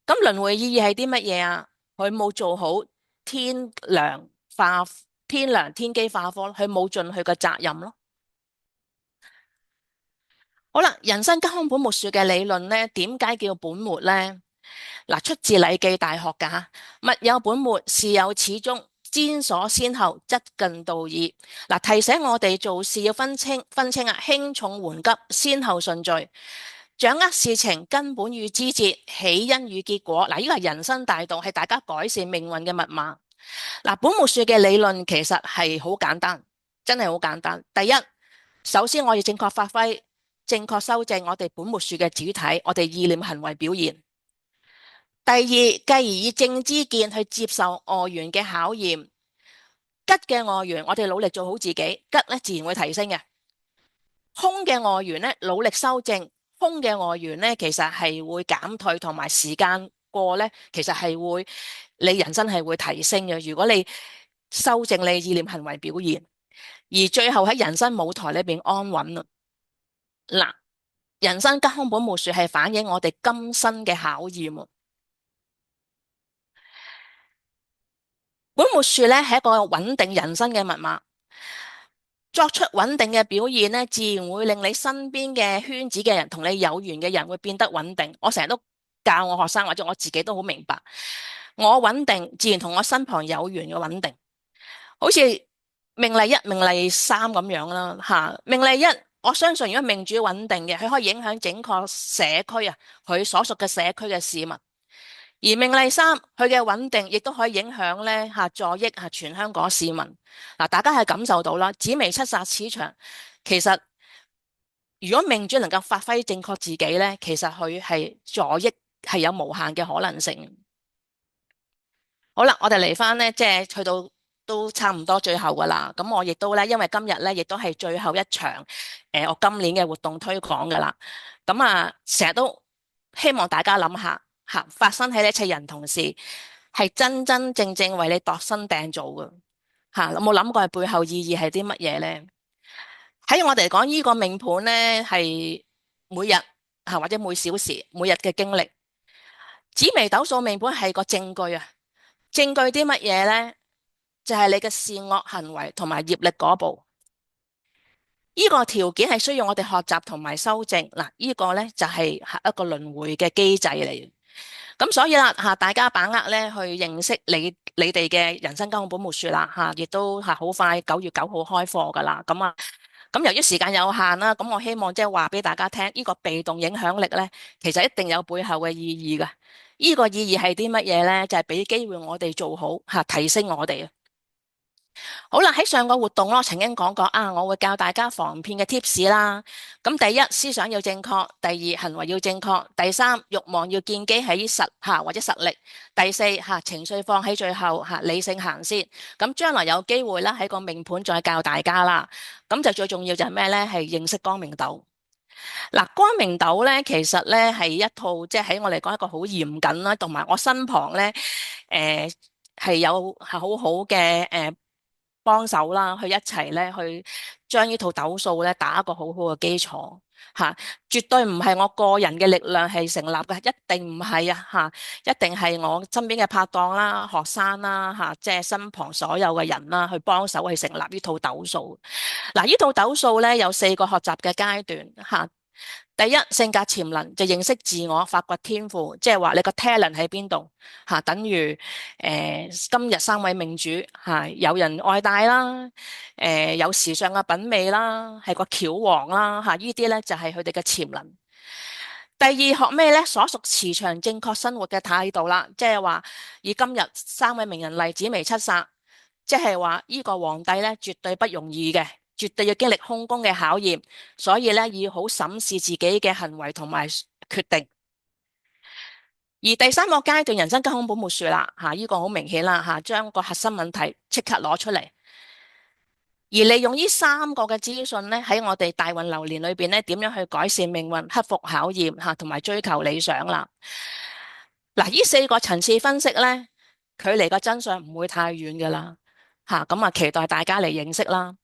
咁輪迴意義係啲乜嘢啊？佢冇做好天良化天良天機化科，佢冇盡佢嘅責任咯。好啦，人生交空本末說嘅理論咧，點解叫本末咧？嗱，出自《禮記》大學噶吓，物有本末，事有始終，瞻所先後，則近道矣。嗱，提醒我哋做事要分清啊，輕重緩急，先後順序，掌握事情根本與枝節，起因與結果。嗱，呢個係人生大道，係大家改善命運嘅密碼。嗱，本末說嘅理論其實係好簡單，真係好簡單。第一，首先我要正確發揮、正確修正我哋本末說嘅主體，我哋意念行為表現。第二，繼而以正知見去接受外緣嘅考驗，吉嘅外緣我哋努力做好自己，吉咧自然會提升嘅。空嘅外緣咧努力修正，空嘅外緣咧其實係會減退，同埋時間過咧，其實係會你人生係會提升嘅。如果你修正你意念行為表現，而最後喺人生舞台裏邊安穩啦。嗱，人生吉凶本末說係反映我哋今生嘅考驗。本末說咧係一個穩定人生嘅密碼，作出穩定嘅表現咧，自然會令你身邊嘅圈子嘅人同你有緣嘅人會變得穩定。我成日都教我學生或者我自己都好明白，我穩定自然同我身旁有緣嘅穩定，好似命例一、命例三咁樣啦吓。命例一，我相信如果命主穩定嘅，佢可以影響整個社區啊，佢所屬嘅社區嘅市民。而命例三，佢嘅穩定亦都可以影響咧吓助益吓全香港市民。嗱，大家係感受到啦，紫微七殺此場，其實如果命主能夠發揮正確自己咧，其實佢係助益係有無限嘅可能性。好啦，我哋嚟翻咧，即係去到都差唔多最後噶啦。咁我亦都咧，因為今日咧亦都係最後一場我今年嘅活動推廣噶啦。咁啊，成日都希望大家諗下。發生喺一切人同事，係真真正正為你度身訂造嘅。有冇諗過係背後意義係啲乜嘢咧？喺我哋嚟講，呢個命盤咧係每日或者每小時每日嘅經歷。紫微斗數命盤係個證據啊！證據啲乜嘢咧？就係你嘅善惡行為同埋業力嗰步。呢個條件係需要我哋學習同埋修正。嗱，呢個咧就係一個輪迴嘅機制嚟。咁所以啦大家把握咧去認識你哋嘅人生交空本末說啦亦都好快9月9號開課噶啦。咁由於時間有限啦，咁我希望即係話俾大家聽，呢個被動影響力咧，其實一定有背後嘅意義噶。呢個意義係啲乜嘢咧？就係俾機會我哋做好提升我哋。好啦，喺上個活動我曾經講過我會教大家防騙嘅 tips 啦。咁第一，思想要正確；第二，行為要正確；第三，欲望要建基喺或者實力；第四情緒放喺最後理性行先。咁將來有機會啦，喺個命盤再教大家啦。咁就最重要就係咩咧？係認識光明斗。嗱，光明斗咧，其實咧係一套即係喺我嚟講一個好嚴謹啦，同埋我身旁咧係有好好嘅幫手啦，去一齊咧去將呢套斗數咧打一個好好嘅基礎絕對唔係我個人嘅力量係成立嘅，一定唔係一定係我身邊嘅拍檔啦、學生啦即係身旁所有嘅人啦去幫手去成立呢套斗數。嗱，呢套斗數咧有4個學習嘅階段第一，性格潛能就認識自我，發掘天賦，即係話你個 talent 喺邊度等於今日3位命主有人愛戴啦，有時尚嘅品味啦，係個橋王啦呢啲咧就係佢哋嘅潛能。第二，學咩咧？所屬磁場正確生活嘅態度啦，即係話以今日3位名人例子為七殺，即係話呢個皇帝咧絕對不容易嘅。絕對要經歷空宮嘅考驗，所以咧要好審視自己嘅行為同埋決定。而第3個階段，人生交空本末說啦，呢個好明顯啦，將個核心問題即刻攞出嚟，而利用呢3個嘅資訊咧，喺我哋大運流年裏邊咧，點樣去改善命運、克服考驗同埋追求理想啦。嗱，呢4個層次分析咧，距離個真相唔會太遠噶啦，咁期待大家嚟認識啦。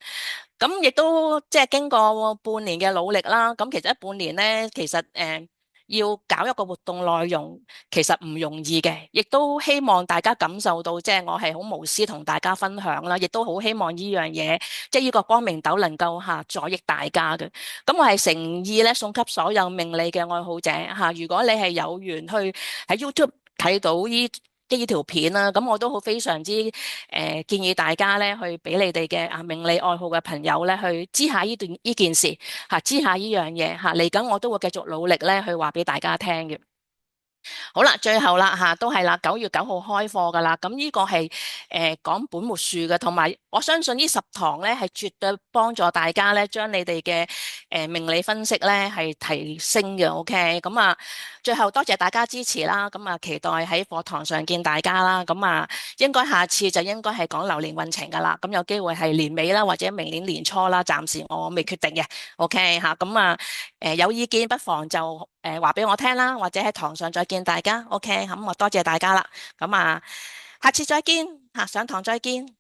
咁亦都即係經過半年嘅努力啦，咁其實半年咧，其實要搞一個活動內容，其實唔容易嘅，亦都希望大家感受到，即係我係好無私同大家分享啦，亦都好希望呢樣嘢，即係呢個光明豆能夠助益大家嘅。咁我係誠意咧送給所有命理嘅愛好者嚇。如果你係有緣去喺 YouTube 睇到呢條片啦，咁我都好非常之建議大家咧去俾你哋嘅命理愛好嘅朋友咧去知下呢件事嚇，知下呢樣嘢嚇。嚟緊我都會繼續努力咧去話俾大家聽嘅。好啦，最後啦都係啦，9月9號開課噶啦。咁呢個係講本末樹嘅，同埋我相信呢10堂咧係絕對幫助大家咧將你哋嘅命理分析咧係提升嘅。OK，咁最後多謝大家支持啦。咁期待喺課堂上見大家啦。咁應該下次就應該係講流年運程噶啦。咁有機會係年尾啦，或者明年年初啦，暫時我未決定嘅。OK 咁有意見不妨就話俾我聽啦，或者喺堂上再見大家。OK，咁我多謝大家啦。咁下次再見上堂再見。